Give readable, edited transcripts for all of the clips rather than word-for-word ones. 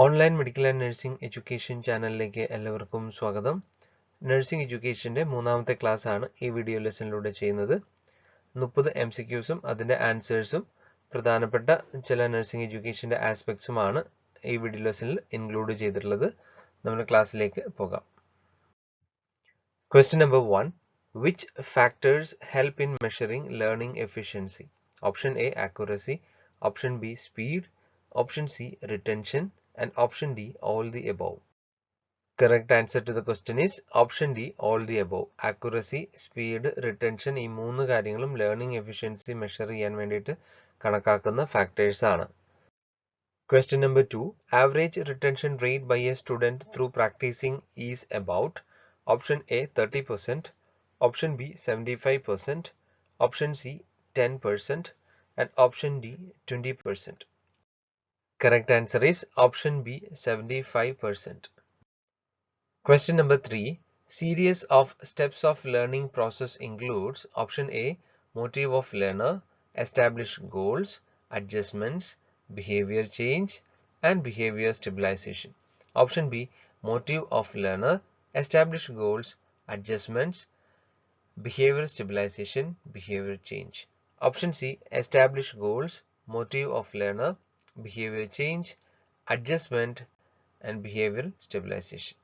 Online medical and nursing education ചാനലിലേക്ക് എല്ലാവർക്കും സ്വാഗതം. നഴ്സിംഗ് എഡ്യൂക്കേഷൻ്റെ മൂന്നാമത്തെ ക്ലാസ് ആണ് ഈ വീഡിയോ ലെസണിലൂടെ ചെയ്യുന്നത്. 30 MCQസും അതിൻ്റെ ആൻസേഴ്സും പ്രധാനപ്പെട്ട ചില നഴ്സിംഗ് എഡ്യൂക്കേഷൻ്റെ ആസ്പെക്ട്സുമാണ് ഈ വീഡിയോ ലെസണിൽ ഇൻക്ലൂഡ് ചെയ്തിട്ടുള്ളത്. നമ്മുടെ ക്ലാസ്സിലേക്ക് പോകാം. Question number 1. Which factors help in measuring learning efficiency? Option A, accuracy. Option B, speed. Option C, retention. And option D, all the above. Correct answer to the question is option D, all the above. Accuracy, speed, retention ഈ മൂന്ന് കാര്യങ്ങളും learning efficiency measure ചെയ്യാൻ വേണ്ടിയിട്ട് കണക്കാക്കുന്ന factors ആണ്. Question number 2. Average retention rate by a student through practicing is about option A 30%, option B 75%, option C 10%, and option D 20%. Correct answer is option B 75%. Question number 3. Series of steps of learning process includes option A motive of learner, establish goals, adjustments, behavior change, and behavior stabilization. Option B motive of learner, establish goals, adjustments, behavior stabilization, behavior change. Option C establish goals, motive of learner, behavior change, adjustment, and behavior stabilization.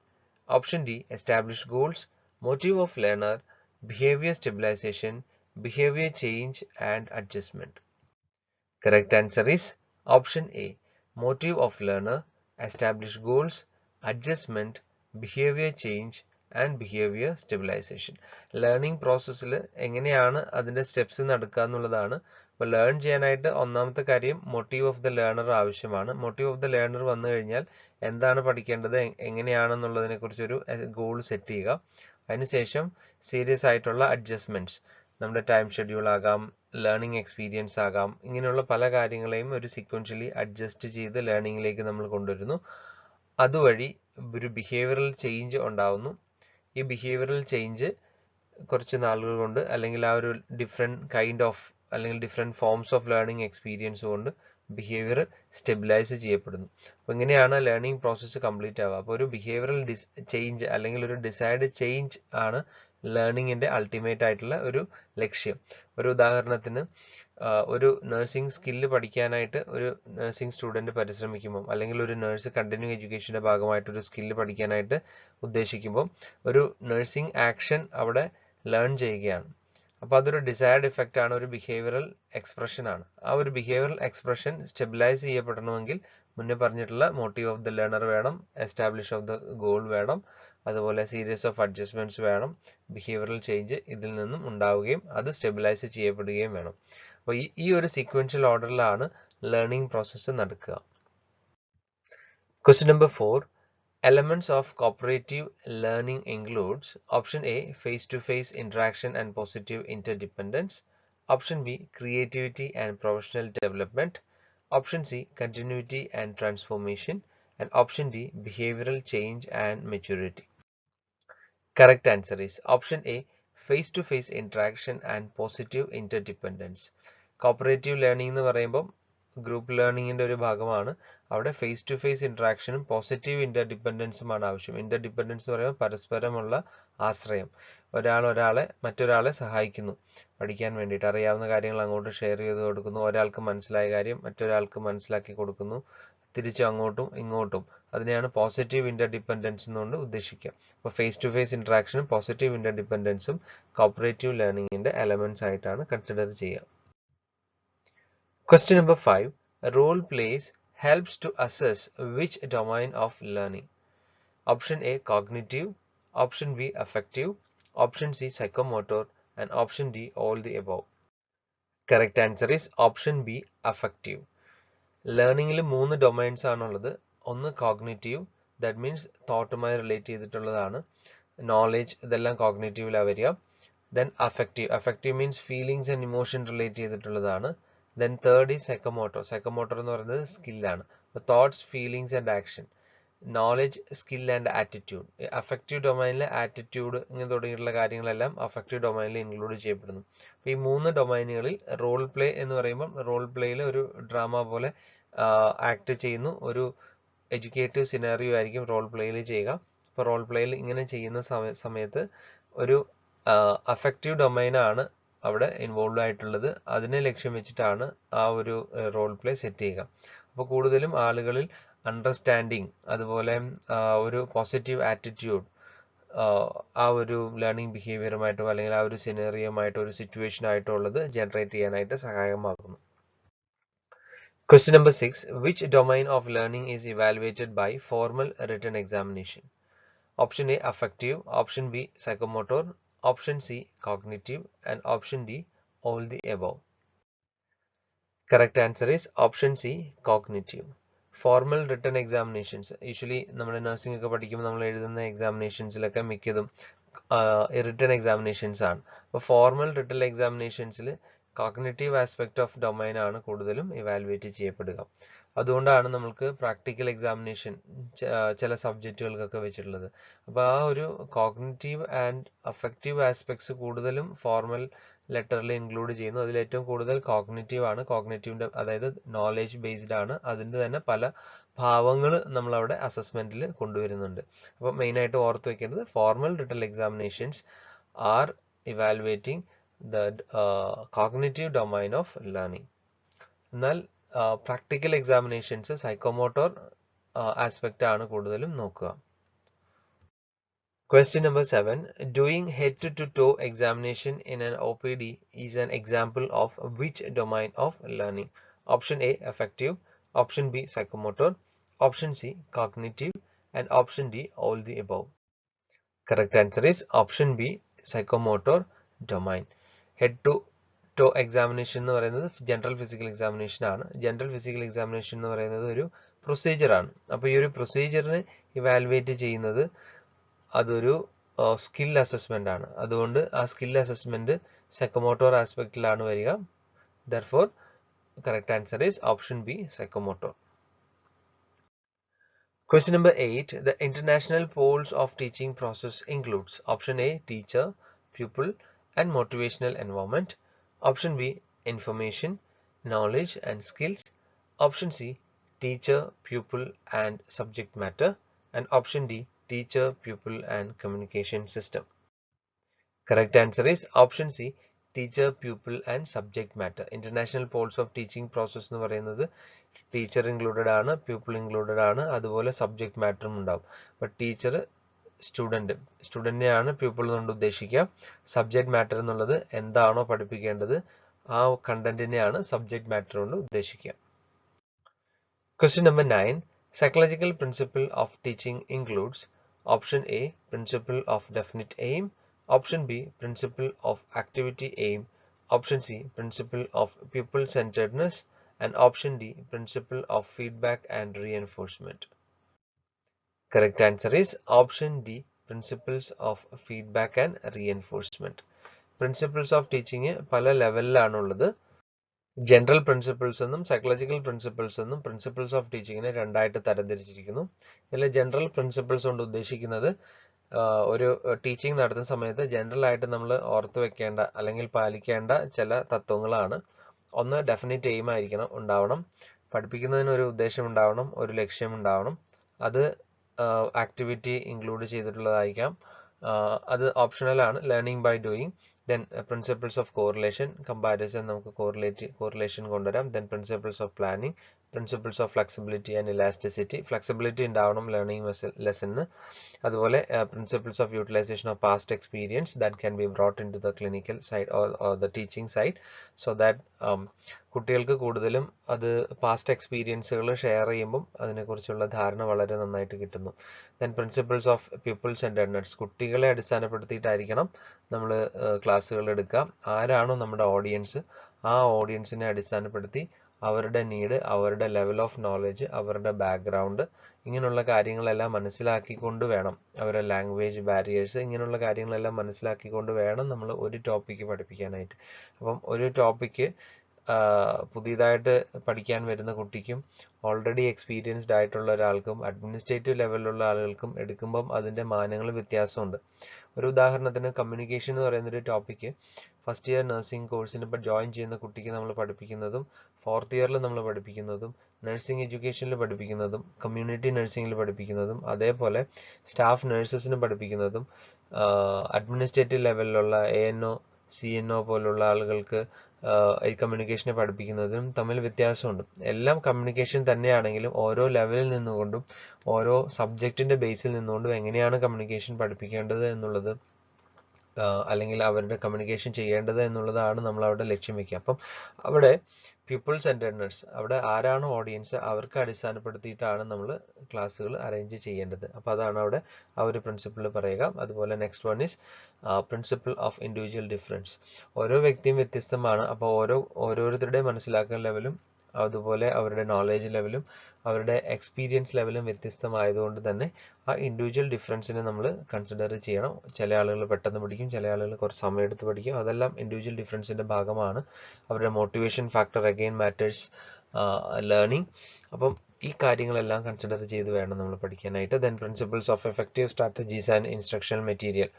Option D establish goals, motive of learner, behavior stabilization, behavior change, and adjustment. Correct answer is option A motive of learner, establish goals, adjustment, behavior change, and behavior stabilization. Learning പ്രോസസ്സിൽ എങ്ങനെയാണ് അതിൻ്റെ steps നടക്കുക എന്നുള്ളതാണ്. അപ്പോൾ learn ചെയ്യാനായിട്ട് ഒന്നാമത്തെ കാര്യം motive of the learner ആവശ്യമാണ്. മോട്ടീവ് ഓഫ് ദ ലേണർ വന്നു കഴിഞ്ഞാൽ എന്താണ് പഠിക്കേണ്ടത്, എങ്ങനെയാണെന്നുള്ളതിനെ കുറിച്ചൊരു ഗോൾ സെറ്റ് ചെയ്യുക. അതിനുശേഷം സീരിയസ് ആയിട്ടുള്ള അഡ്ജസ്റ്റ്മെന്റ്സ്, നമ്മുടെ ടൈം ഷെഡ്യൂൾ ആകാം, ലേണിംഗ് എക്സ്പീരിയൻസ് ആകാം, ഇങ്ങനെയുള്ള പല കാര്യങ്ങളെയും ഒരു സീക്വൻഷ്യലി അഡ്ജസ്റ്റ് ചെയ്ത് ലേണിംഗിലേക്ക് നമ്മൾ കൊണ്ടുവരുന്നു. അതുവഴി ഒരു ബിഹേവിയറൽ ചേഞ്ച് ഉണ്ടാവുന്നു. ഈ ബിഹേവിയറൽ ചേഞ്ച് കുറച്ച് നാളുകൾ കൊണ്ട് അല്ലെങ്കിൽ ആ ഒരു ഡിഫറെൻറ്റ് കൈൻഡ് ഓഫ് അല്ലെങ്കിൽ different forms of learning experience കൊണ്ട് ബിഹേവിയർ സ്റ്റെബിലൈസ് ചെയ്യപ്പെടുന്നു. അപ്പോൾ ഇങ്ങനെയാണ് ലേണിംഗ് പ്രോസസ്സ് കംപ്ലീറ്റ് ആവുക. അപ്പോൾ ഒരു ബിഹേവിയറൽ ചേഞ്ച് അല്ലെങ്കിൽ ഒരു ഡിസൈഡ് ചേഞ്ച് ആണ് ലേണിങ്ങിൻ്റെ അൾട്ടിമേറ്റ് ആയിട്ടുള്ള ഒരു ലക്ഷ്യം. ഒരു ഉദാഹരണത്തിന് ഒരു നഴ്സിംഗ് സ്കില്ല് പഠിക്കാനായിട്ട് ഒരു നഴ്സിംഗ് സ്റ്റുഡൻറ്റ് പരിശ്രമിക്കുമ്പോൾ അല്ലെങ്കിൽ ഒരു നഴ്സ് കണ്ടിന്യൂ എഡ്യൂക്കേഷൻ്റെ ഭാഗമായിട്ട് ഒരു സ്കില്ല് പഠിക്കാനായിട്ട് ഉദ്ദേശിക്കുമ്പോൾ ഒരു നഴ്സിംഗ് ആക്ഷൻ അവിടെ ലേൺ ചെയ്യുകയാണ്. അപ്പോൾ അതൊരു ഡിസൈർഡ് ഇഫക്റ്റ് ആണ്, ഒരു ബിഹേവിയറൽ എക്സ്പ്രഷൻ ആണ്. ആ ഒരു ബിഹേവിയറൽ എക്സ്പ്രഷൻ സ്റ്റെബിലൈസ് ചെയ്യപ്പെടണമെങ്കിൽ മുന്നേ പറഞ്ഞിട്ടുള്ള മോട്ടീവ് ഓഫ് ദ ലേണർ വേണം, എസ്റ്റാബ്ലിഷ് ഓഫ് ദ ഗോൾ വേണം, അതുപോലെ സീരീസ് ഓഫ് അഡ്ജസ്റ്റ്മെന്റ്സ് വേണം, ബിഹേവിയറൽ ചേഞ്ച് ഇതിൽ നിന്നും ഉണ്ടാവുകയും അത് സ്റ്റെബിലൈസ് ചെയ്യപ്പെടുകയും വേണം. അപ്പോൾ ഈ ഒരു സീക്വൻഷ്യൽ ഓർഡറിലാണ് ലേണിംഗ് പ്രോസസ്സ് നടക്കുക. Question number 4. Elements of cooperative learning includes option A face-to-face interaction and positive interdependence, option B creativity and professional development, option C continuity and transformation, and option D behavioral change and maturity. Correct answer is option A face-to-face interaction and positive interdependence. Cooperative learning എന്ന് പറയുമ്പോൾ group ലേണിങ്ങിൻ്റെ ഒരു ഭാഗമാണ്. അവിടെ face to face ഇൻട്രാക്ഷനും positive ഇന്റർഡിപെൻഡൻസുമാണ് ആവശ്യം. Interdependence എന്ന് പറയുമ്പോൾ പരസ്പരമുള്ള ആശ്രയം. മറ്റൊരാളെ സഹായിക്കുന്നു പഠിക്കാൻ വേണ്ടിയിട്ട്. അറിയാവുന്ന കാര്യങ്ങൾ അങ്ങോട്ട് ഷെയർ ചെയ്ത് കൊടുക്കുന്നു, ഒരാൾക്ക് മനസ്സിലായ കാര്യം മറ്റൊരാൾക്ക് മനസ്സിലാക്കി കൊടുക്കുന്നു, തിരിച്ചു അങ്ങോട്ടും ഇങ്ങോട്ടും. അതിനെയാണ് പോസിറ്റീവ് ഇന്റർഡിപെൻഡൻസ് എന്നുകൊണ്ട് ഉദ്ദേശിക്കുക. അപ്പോൾ ഫേസ് ടു ഫേസ് ഇൻട്രാക്ഷനും പോസിറ്റീവ് ഇന്റർഡിപെൻഡൻസും കോപ്പറേറ്റീവ് ലേണിങ്ങിൻ്റെ എലമെന്റ്സ് ആയിട്ടാണ് കൺസിഡർ ചെയ്യുക. Question number 5. Role plays helps to assess which domain of learning? Option A cognitive, option B affective, option C psychomotor, and option D all the above. Correct answer is option B affective. ലേണിംഗിൽ 3 domains ആണുള്ളത്. ഒന്ന് cognitive, that means തോട്ടുമായി relate ചെയ്തിട്ടുള്ളതാണ്. Knowledge, ഇതെല്ലാം കോഗ്നിറ്റീവിലാണ് വരിക. Then affective means feelings and emotion relate ചെയ്തിട്ടുള്ളതാണ്. Then third is psychomotor എന്ന് പറയുന്നത് സ്കില്ലാണ്. അപ്പോൾ thoughts, feelings and action. Knowledge, skill and attitude. Affective ഡൊമൈനിലെ ആറ്റിറ്റ്യൂഡ് ഇങ്ങനെ തുടങ്ങിയിട്ടുള്ള കാര്യങ്ങളെല്ലാം അഫക്റ്റീവ് ഡൊമൈനിൽ ഇൻക്ലൂഡ് ചെയ്യപ്പെടുന്നു. അപ്പോൾ ഈ 3 ഡൊമൈനുകളിൽ റോൾ പ്ലേ എന്ന് പറയുമ്പോൾ റോൾ പ്ലേയിൽ ഒരു ഡ്രാമ പോലെ ആക്ട് ചെയ്യുന്നു, ഒരു എഡ്യൂക്കേറ്റീവ് സിനാറിയോ ആയിരിക്കും റോൾ പ്ലേയിൽ ചെയ്യുക. അപ്പോൾ റോൾ പ്ലേയിൽ ഇങ്ങനെ ചെയ്യുന്ന സമയത്ത് ഒരു അഫക്റ്റീവ് ഡൊമൈനാണ് അവിടെ ഇൻവോൾവ് ആയിട്ടുള്ളത്. അതിനെ ലക്ഷ്യം വെച്ചിട്ടാണ് ആ ഒരു റോൾ പ്ലേ സെറ്റ് ചെയ്യുക. അപ്പോൾ കൂടുതലും ആളുകളിൽ അണ്ടർസ്റ്റാൻഡിങ്, അതുപോലെ ഒരു പോസിറ്റീവ് ആറ്റിറ്റ്യൂഡ് ആ ഒരു ലേണിംഗ് ബിഹേവിയറുമായിട്ടോ അല്ലെങ്കിൽ ആ ഒരു സിനേറിയോമായിട്ടോ ഒരു സിറ്റുവേഷൻ ആയിട്ടോ ഉള്ളത് ജനറേറ്റ് ചെയ്യാനായിട്ട് സഹായകമാകുന്നു. Question number 6. Which domain of learning is evaluated by formal written examination? Option A, affective. Option B, psychomotor. Option C, cognitive. And option D, all the above. Correct answer is option C, cognitive. Formal written examinations. Usually നമ്മൾ nursing ഒക്കെ പഠിക്കുമ്പോൾ നമ്മൾ എഴുതുന്ന എക്സാമിനേഷൻസിലൊക്കെ മിക്കതും written examinations ആണ്. അപ്പോൾ formal written എക്സാമിനേഷൻസിൽ cognitive aspect of domain ആണ് കൂടുതലും ഇവാലുവേറ്റ് ചെയ്യപ്പെടുക. അതുകൊണ്ടാണ് നമുക്ക് പ്രാക്ടിക്കൽ എക്സാമിനേഷൻ ചില സബ്ജക്റ്റുകൾക്കൊക്കെ വെച്ചിട്ടുള്ളത്. അപ്പോൾ ആ ഒരു കോഗ്നിറ്റീവ് ആൻഡ് അഫക്റ്റീവ് ആസ്പെക്ട്സ് കൂടുതലും ഫോർമൽ ലെറ്ററിൽ ഇൻക്ലൂഡ് ചെയ്യുന്നു. അതിൽ ഏറ്റവും കൂടുതൽ കോഗ്നിറ്റീവ് ആണ്. കോഗ്നിറ്റീവിന്റെ അതായത് നോളേജ് ബേസ്ഡ് ആണ്. അതിന്റെ തന്നെ പല ഭാവങ്ങൾ നമ്മളവിടെ അസസ്മെന്റിൽ കൊണ്ടുവരുന്നുണ്ട്. അപ്പോൾ മെയിനായിട്ട് ഓർത്ത് വെക്കേണ്ടത് formal written examinations are evaluating the cognitive domain of learning. എന്നാൽ പ്രാക്ടിക്കൽ എക്സാമിനേഷൻസ് സൈക്കോമോട്ടോർ ആസ്പെക്റ്റ് ആണ് കൂടുതലും നോക്കുക. Question number 7. Doing head-to-toe examination in an OPD is an example of which domain of learning? Option A, affective. Option B, psychomotor. Option C, cognitive. And option D, all the above. Correct answer is option B, psychomotor domain. Head-to-toe examination എന്ന് പറയുന്നത് general physical examination ആണ്. General physical examination എന്ന് പറയുന്നത് ഒരു procedure ആണ്. അപ്പോൾ ഈ ഒരു പ്രൊസീജിയറിനെ ഇവാലുവേറ്റ് ചെയ്യുന്നത് അതൊരു സ്കിൽ അസസ്മെന്റ് ആണ്. അതുകൊണ്ട് ആ സ്കിൽ അസസ്മെന്റ് സൈക്കോമോട്ടോർ ആസ്പെക്റ്റിലാണ് വരിക. Therefore, correct answer is option B, psychomotor. Question number 8. The international poles of teaching process includes option A, teacher, pupil, and motivational environment. Option B, information, knowledge, and skills. Option C, teacher, pupil, and subject matter. And option D, teacher, pupil, and communication system. Correct answer is option C, teacher, pupil, and subject matter. International poles of teaching process എന്ന് പറയുന്നത് teacher included ആണ്, pupil included ആണ്, അതുപോലെ subject മാറ്ററും ഉണ്ടാവും. But teacher സ്റ്റുഡന്റിനെയാണ് pupil കൊണ്ട് ഉദ്ദേശിക്കുക. Subject matter എന്നുള്ളത് എന്താണോ പഠിപ്പിക്കേണ്ടത് ആ കണ്ടന്റിനെയാണ് സബ്ജക്ട് മാറ്റർ കൊണ്ട് ഉദ്ദേശിക്കുക. Question number 9. Psychological principle of teaching includes option A, principle of definite aim. Option B, principle of activity aim. Option C, principle of pupil centeredness. And option D, principle of feedback and reinforcement. Correct answer is option D, principles of feedback and reinforcement. Principles of teaching പല ലെവലിലാണുള്ളത്. General principles എന്നും psychological principles എന്നും principles of ടീച്ചിങ്ങിനെ രണ്ടായിട്ട് തരംതിരിച്ചിരിക്കുന്നു. ഇതിൽ general principles കൊണ്ട് ഉദ്ദേശിക്കുന്നത് ഒരു teaching നടത്തുന്ന സമയത്ത് ജനറൽ ആയിട്ട് നമ്മൾ ഓർത്ത് വെക്കേണ്ട അല്ലെങ്കിൽ പാലിക്കേണ്ട ചില തത്വങ്ങളാണ്. ഒന്ന്, ഡെഫിനിറ്റ് എയിം ഉണ്ടാവണം. പഠിപ്പിക്കുന്നതിന് ഒരു ഉദ്ദേശം ഉണ്ടാവണം, ഒരു ലക്ഷ്യം ഉണ്ടാവണം. അത് ആക്ടിവിറ്റി ഇൻക്ലൂഡ് ചെയ്തിട്ടുള്ളതായിരിക്കാം. അത് ഓപ്ഷണൽ ആണ്. Learning by doing. Then principles of correlation, comparison നമുക്ക് correlation കൊണ്ടുവരാം. Then principles of planning, principles of flexibility and elasticity. Flexibility ഉണ്ടാവണം ലേണിംഗ് ലെസണിന്. അതുപോലെ principles of utilization of past experience that can be brought into the clinical side or the teaching side, so that കുട്ടികൾക്ക് കൂടുതലും അത് past എക്സ്പീരിയൻസുകൾ share ചെയ്യുമ്പം അതിനെക്കുറിച്ചുള്ള ധാരണ വളരെ നന്നായിട്ട് കിട്ടുന്നു. ദെൻ പ്രിൻസിപ്പിൾസ് ഓഫ് പീപ്പിൾ സെന്റർഡ്നെസ്, കുട്ടികളെ അടിസ്ഥാനപ്പെടുത്തിയിട്ടായിരിക്കണം നമ്മൾ ക്ലാസ്സുകൾ എടുക്കുക. ആരാണോ നമ്മുടെ ഓഡിയൻസ് ആ ഓഡിയൻസിനെ അടിസ്ഥാനപ്പെടുത്തി അവരുടെ നീഡ്, അവരുടെ ലെവൽ ഓഫ് നോളജ്, അവരുടെ ബാക്ക്ഗ്രൗണ്ട്, ഇങ്ങനെയുള്ള കാര്യങ്ങളെല്ലാം മനസ്സിലാക്കിക്കൊണ്ട് വേണം, അവരുടെ ലാംഗ്വേജ് ബാരിയേഴ്സ്, ഇങ്ങനെയുള്ള കാര്യങ്ങളെല്ലാം മനസ്സിലാക്കിക്കൊണ്ട് വേണം നമ്മൾ ഒരു ടോപ്പിക്ക് പഠിപ്പിക്കാനായിട്ട്. അപ്പം ഒരു ടോപ്പിക്ക് പുതിയതായിട്ട് പഠിക്കാൻ വരുന്ന കുട്ടിക്കും ഓൾറെഡി എക്സ്പീരിയൻസ്ഡ് ആയിട്ടുള്ള ഒരാൾക്കും അഡ്മിനിസ്ട്രേറ്റീവ് ലെവലിലുള്ള ആളുകൾക്കും എടുക്കുമ്പം അതിൻ്റെ മാനങ്ങൾ വ്യത്യാസമുണ്ട്. ഒരു ഉദാഹരണത്തിന് കമ്മ്യൂണിക്കേഷൻ എന്ന് പറയുന്നൊരു ടോപ്പിക്ക് ഫസ്റ്റ് ഇയർ നഴ്സിംഗ് കോഴ്സിന് ഇപ്പോൾ ജോയിൻ ചെയ്യുന്ന കുട്ടിക്ക് നമ്മൾ പഠിപ്പിക്കുന്നതും ഫോർത്ത് ഇയറിൽ നമ്മൾ പഠിപ്പിക്കുന്നതും നഴ്സിംഗ് എഡ്യൂക്കേഷനിൽ പഠിപ്പിക്കുന്നതും കമ്മ്യൂണിറ്റി നഴ്സിംഗിൽ പഠിപ്പിക്കുന്നതും അതേപോലെ സ്റ്റാഫ് നഴ്സസിന് പഠിപ്പിക്കുന്നതും അഡ്മിനിസ്ട്രേറ്റീവ് ലെവലിലുള്ള ANO CNO പോലുള്ള ആളുകൾക്ക് ഈ കമ്മ്യൂണിക്കേഷനെ പഠിപ്പിക്കുന്നതിനും തമ്മിൽ വ്യത്യാസമുണ്ട്. എല്ലാം കമ്മ്യൂണിക്കേഷൻ തന്നെയാണെങ്കിലും ഓരോ ലെവലിൽ നിന്നുകൊണ്ടും ഓരോ സബ്ജക്റ്റിന്റെ ബേസിൽ നിന്നുകൊണ്ടും എങ്ങനെയാണ് കമ്മ്യൂണിക്കേഷൻ പഠിപ്പിക്കേണ്ടത് എന്നുള്ളത് അല്ലെങ്കിൽ അവരുടെ കമ്മ്യൂണിക്കേഷൻ ചെയ്യേണ്ടത് എന്നുള്ളതാണ് നമ്മൾ അവിടെ ലക്ഷ്യം വെക്കുക. അപ്പം അവിടെ പീപ്പിൾ സെന്റേഡ്നെസ്, അവിടെ ആരാണ് ഓഡിയൻസ് അവർക്ക് അടിസ്ഥാനപ്പെടുത്തിയിട്ടാണ് നമ്മൾ ക്ലാസ്സുകൾ അറേഞ്ച് ചെയ്യേണ്ടത്. അപ്പോൾ അതാണ് അവിടെ ആ ഒരു പ്രിൻസിപ്പിൾ പറയുക. അതുപോലെ next one is principle of individual difference. ഓരോ വ്യക്തിയും വ്യത്യസ്തമാണ്. അപ്പോൾ ഓരോരുത്തരുടെയും മനസ്സിലാക്കൽ ലെവലും അതുപോലെ അവരുടെ നോളേജ് ലെവലും അവരുടെ എക്സ്പീരിയൻസ് ലെവലും വ്യത്യസ്തമായതുകൊണ്ട് തന്നെ ആ ഇൻഡിവിജ്വൽ ഡിഫറൻസിനെ നമ്മൾ കൺസിഡർ ചെയ്യണം. ചില ആളുകൾ പെട്ടെന്ന് പഠിക്കും, ചില ആളുകൾ കുറച്ച് സമയമെടുത്ത് പഠിക്കും. അതെല്ലാം ഇൻഡിവിജ്വൽ ഡിഫറൻസിന്റെ ഭാഗമാണ്. അവരുടെ motivation factor again matters learning. അപ്പം ഈ കാര്യങ്ങളെല്ലാം കൺസിഡർ ചെയ്ത് വേണം നമ്മൾ പഠിക്കാനായിട്ട്. Then principles of effective strategies and instructional material.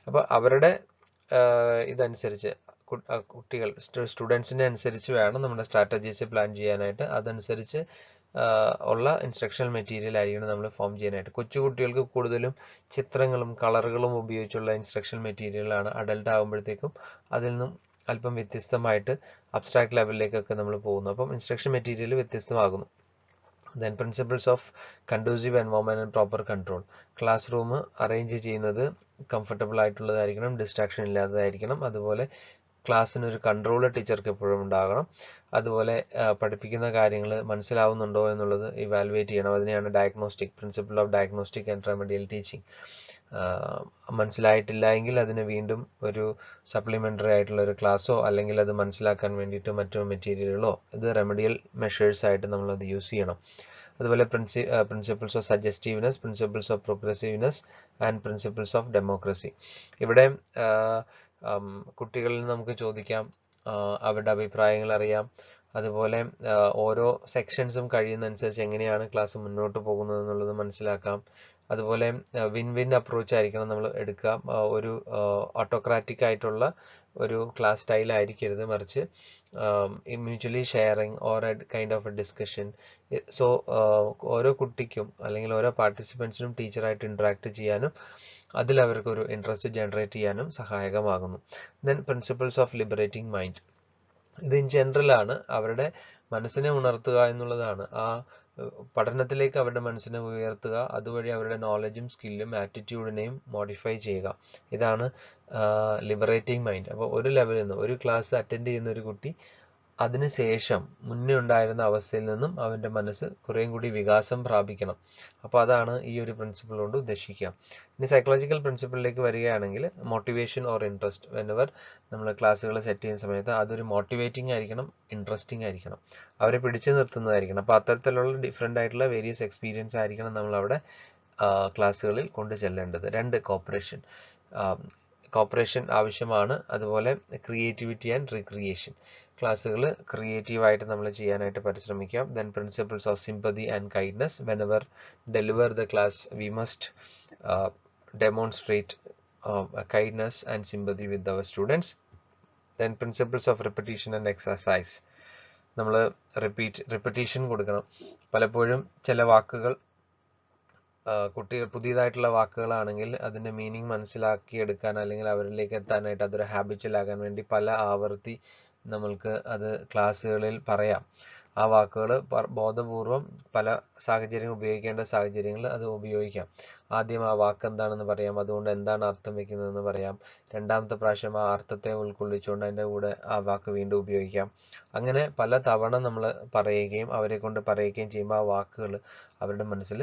അപ്പോൾ അവരുടെ ഇതനുസരിച്ച് കുട്ടികൾ സ്റ്റുഡൻസിനെ അനുസരിച്ച് വേണം നമ്മുടെ സ്ട്രാറ്റജീസ് പ്ലാൻ ചെയ്യാനായിട്ട്. അതനുസരിച്ച് ഉള്ള ഇൻസ്ട്രക്ഷണൽ മെറ്റീരിയൽ ആയിരിക്കണം നമ്മൾ ഫോം ചെയ്യാനായിട്ട്. കൊച്ചുകുട്ടികൾക്ക് കൂടുതലും ചിത്രങ്ങളും കളറുകളും ഉപയോഗിച്ചുള്ള ഇൻസ്ട്രക്ഷണൽ മെറ്റീരിയലാണ്. അഡൽട്ട് ആകുമ്പോഴത്തേക്കും അതിൽ നിന്നും അല്പം വ്യത്യസ്തമായിട്ട് അബ്സ്ട്രാക്ട് ലെവലിലേക്കൊക്കെ നമ്മൾ പോകുന്നു. അപ്പം ഇൻസ്ട്രക്ഷൻ മെറ്റീരിയൽ വ്യത്യസ്തമാകുന്നു. Then principles of conducive environment and proper control. Class room arrange ചെയ്യുന്നത് കംഫർട്ടബിൾ ആയിട്ടുള്ളതായിരിക്കണം, ഡിസ്ട്രാക്ഷൻ ഇല്ലാത്തതായിരിക്കണം. അതുപോലെ ക്ലാസ്സിനൊരു കൺട്രോൾ ടീച്ചർക്ക് എപ്പോഴും ഉണ്ടാകണം. അതുപോലെ പഠിപ്പിക്കുന്ന കാര്യങ്ങൾ മനസ്സിലാവുന്നുണ്ടോ എന്നുള്ളത് ഇവാലുവേറ്റ് ചെയ്യണം. അതിനെയാണ് diagnostic, principle of diagnostic and remedial teaching. മനസ്സിലായിട്ടില്ല എങ്കിൽ അതിന് വീണ്ടും ഒരു സപ്ലിമെൻ്ററി ആയിട്ടുള്ള ഒരു ക്ലാസ്സോ അല്ലെങ്കിൽ അത് മനസ്സിലാക്കാൻ വേണ്ടിയിട്ട് മറ്റു മെറ്റീരിയലുകളോ ഇത് റെമഡിയൽ മെഷേഴ്സ് ആയിട്ട് നമ്മളത് യൂസ് ചെയ്യണം. അതുപോലെ principles of suggestiveness, principles of progressiveness and principles of democracy. ഇവിടെ കുട്ടികളിൽ നമുക്ക് ചോദിക്കാം, അവരുടെ അഭിപ്രായങ്ങൾ അറിയാം. അതുപോലെ ഓരോ സെക്ഷൻസും കഴിയുന്നതനുസരിച്ച് എങ്ങനെയാണ് ക്ലാസ് മുന്നോട്ട് പോകുന്നത് എന്നുള്ളത് മനസ്സിലാക്കാം. അതുപോലെ വിൻ വിൻ അപ്രോച്ച് ആയിരിക്കണം നമ്മൾ എടുക്കുക. ഒരു ഓട്ടോക്രാറ്റിക് ആയിട്ടുള്ള ഒരു ക്ലാസ് സ്റ്റൈൽ ആയിരിക്കരുത്, മറിച്ച് mutually sharing or A kind of A discussion. So ഓരോ കുട്ടിക്കും അല്ലെങ്കിൽ ഓരോ പാർട്ടിസിപ്പൻസിനും ടീച്ചറായിട്ട് ഇൻട്രാക്ട് ചെയ്യാനും അതിൽ അവർക്ക് ഒരു ഇൻട്രസ്റ്റ് ജനറേറ്റ് ചെയ്യാനും സഹായകമാകുന്നു. Then principles of liberating mind. ഇത് ഇൻ ജനറൽ ആണ്, അവരുടെ മനസ്സിനെ ഉണർത്തുക എന്നുള്ളതാണ്. ആ പഠനത്തിലേക്ക് അവരുടെ മനസ്സിനെ ഉയർത്തുക, അതുവഴി അവരുടെ നോളജും സ്കില്ലും ആറ്റിറ്റ്യൂഡിനെയും മോഡിഫൈ ചെയ്യുക. ഇതാണ് ലിബറേറ്റിംഗ് മൈൻഡ്. അപ്പോൾ ഒരു ലെവലിൽ നിന്ന് ഒരു ക്ലാസ് അറ്റൻഡ് ചെയ്യുന്ന ഒരു കുട്ടി അതിനുശേഷം മുന്നേ ഉണ്ടായിരുന്ന അവസ്ഥയിൽ നിന്നും അവൻ്റെ മനസ്സ് കുറേയും കൂടി വികാസം പ്രാപിക്കണം. അപ്പോൾ അതാണ് ഈ ഒരു പ്രിൻസിപ്പിൾ കൊണ്ട് ഉദ്ദേശിക്കുക. ഇനി സൈക്കോളജിക്കൽ പ്രിൻസിപ്പിളിലേക്ക് വരികയാണെങ്കിൽ മോട്ടിവേഷൻ ഓർ ഇൻട്രസ്റ്റ്. വെനെവർ നമ്മൾ ക്ലാസ്സുകൾ സെറ്റ് ചെയ്യുന്ന സമയത്ത് അതൊരു മോട്ടിവേറ്റിംഗ് ആയിരിക്കണം, ഇൻട്രസ്റ്റിംഗ് ആയിരിക്കണം, അവരെ പിടിച്ചു നിർത്തുന്നതായിരിക്കണം. അപ്പോൾ അത്തരത്തിലുള്ള ഡിഫറെൻ്റ് ആയിട്ടുള്ള വേരിയസ് എക്സ്പീരിയൻസ് ആയിരിക്കണം നമ്മളവിടെ ക്ലാസ്സുകളിൽ കൊണ്ടു ചെല്ലേണ്ടത്. രണ്ട്, കോപ്പറേഷൻ ആവശ്യമാണ്. അതുപോലെ ക്രിയേറ്റിവിറ്റി ആൻഡ് റീക്രിയേഷൻ. ക്ലാസ്സുകൾ ക്രിയേറ്റീവായിട്ട് നമ്മൾ ചെയ്യാനായിട്ട് പരിശ്രമിക്കാം. Then principles of sympathy and kindness. Whenever deliver the class we must demonstrate kindness and sympathy with our students. Then principles of repetition and exercise. നമ്മൾ റിപ്പറ്റീഷൻ കൊടുക്കണം. പലപ്പോഴും ചില വാക്കുകൾ കുട്ടികൾ പുതിയതായിട്ടുള്ള വാക്കുകളാണെങ്കിൽ അതിൻ്റെ മീനിങ് മനസ്സിലാക്കിയെടുക്കാൻ അല്ലെങ്കിൽ അവരിലേക്ക് എത്താനായിട്ട് അതൊരു ഹാബിച്വലാകാൻ വേണ്ടി പല ആവർത്തി നമ്മൾക്ക് അത് ക്ലാസ്സുകളിൽ പറയാം. ആ വാക്കുകൾ ബോധപൂർവം പല സാഹചര്യങ്ങൾ ഉപയോഗിക്കേണ്ട സാഹചര്യങ്ങളിൽ അത് ഉപയോഗിക്കാം. ആദ്യം ആ വാക്ക് എന്താണെന്ന് പറയാം, അതുകൊണ്ട് എന്താണ് അർത്ഥം വെക്കുന്നതെന്ന് പറയാം. രണ്ടാമത്തെ പ്രാവശ്യം ആ അർത്ഥത്തെ ഉൾക്കൊള്ളിച്ചുകൊണ്ട് അതിൻ്റെ കൂടെ ആ വാക്ക് വീണ്ടും ഉപയോഗിക്കാം. അങ്ങനെ പല തവണ നമ്മൾ പറയുകയും അവരെ കൊണ്ട് പറയുകയും ചെയ്യുമ്പോൾ ആ വാക്കുകൾ അവരുടെ മനസ്സിൽ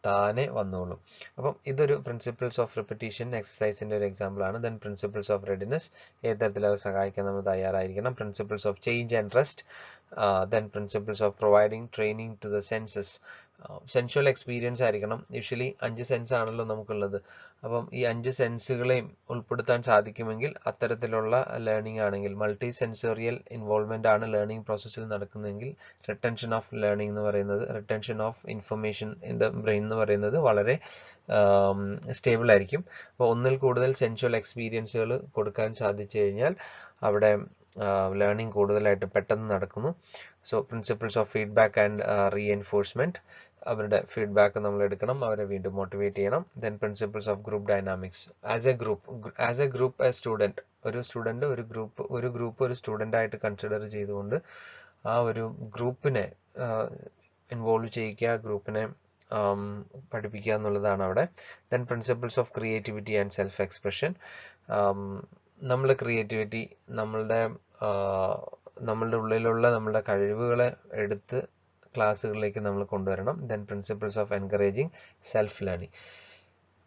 താനെ വന്നോളും. അപ്പം ഇതൊരു പ്രിൻസിപ്പിൾസ് ഓഫ് റിപ്പറ്റീഷൻ എക്സസൈസിന്റെ ഒരു എക്സാമ്പിൾ ആണ്. Then principles of readiness. ഏത് തരത്തിൽ അത് സഹായിക്കാൻ നമ്മൾ തയ്യാറായിരിക്കണം. Principles of change and rest. Then principles of providing training to the senses. Sensual experience ആയിരിക്കണം. യൂഷ്വലി 5 സെൻസ് ആണല്ലോ നമുക്കുള്ളത്. അപ്പം ഈ 5 സെൻസുകളെയും ഉൾപ്പെടുത്താൻ സാധിക്കുമെങ്കിൽ അത്തരത്തിലുള്ള ലേണിംഗ് ആണെങ്കിൽ, മൾട്ടി സെൻസോറിയൽ ഇൻവോൾവ്മെന്റ് ആണ് ലേണിംഗ് പ്രോസസ്സിൽ നടക്കുന്നതെങ്കിൽ റിട്ടൻഷൻ ഓഫ് ലേണിംഗ് എന്ന് പറയുന്നത്, retention of information in the brain എന്ന് പറയുന്നത് വളരെ സ്റ്റേബിൾ ആയിരിക്കും. അപ്പോൾ ഒന്നിൽ കൂടുതൽ സെൻഷ്വൽ എക്സ്പീരിയൻസുകൾ കൊടുക്കാൻ സാധിച്ചു കഴിഞ്ഞാൽ അവിടെ ലേണിംഗ് കൂടുതലായിട്ട് പെട്ടെന്ന് നടക്കുന്നു. So principles of feedback and reinforcement, അവരുടെ ഫീഡ്ബാക്ക് നമ്മൾ എടുക്കണം, അവരെ വീണ്ടും മോട്ടിവേറ്റ് ചെയ്യണം. Then principles of group dynamics, as A group A student, ഒരു സ്റ്റുഡൻറ് ഒരു ഗ്രൂപ്പ് ഒരു സ്റ്റുഡൻ്റ് ആയിട്ട് കൺസിഡർ ചെയ്തുകൊണ്ട് ആ ഒരു ഗ്രൂപ്പിനെ ഇൻവോൾവ് ചെയ്യിക്കുക, ഗ്രൂപ്പിനെ പഠിപ്പിക്കുക എന്നുള്ളതാണ് അവിടെ. Then principles of creativity and self expression, നമ്മളുടെ ക്രിയേറ്റിവിറ്റി, നമ്മളുടെ ഉള്ളിലുള്ള നമ്മളുടെ കഴിവുകളെ എടുത്ത് ക്ലാസ്സുകളിലേക്ക് നമ്മൾ കൊണ്ടുവരണം. Then principles of encouraging self learning,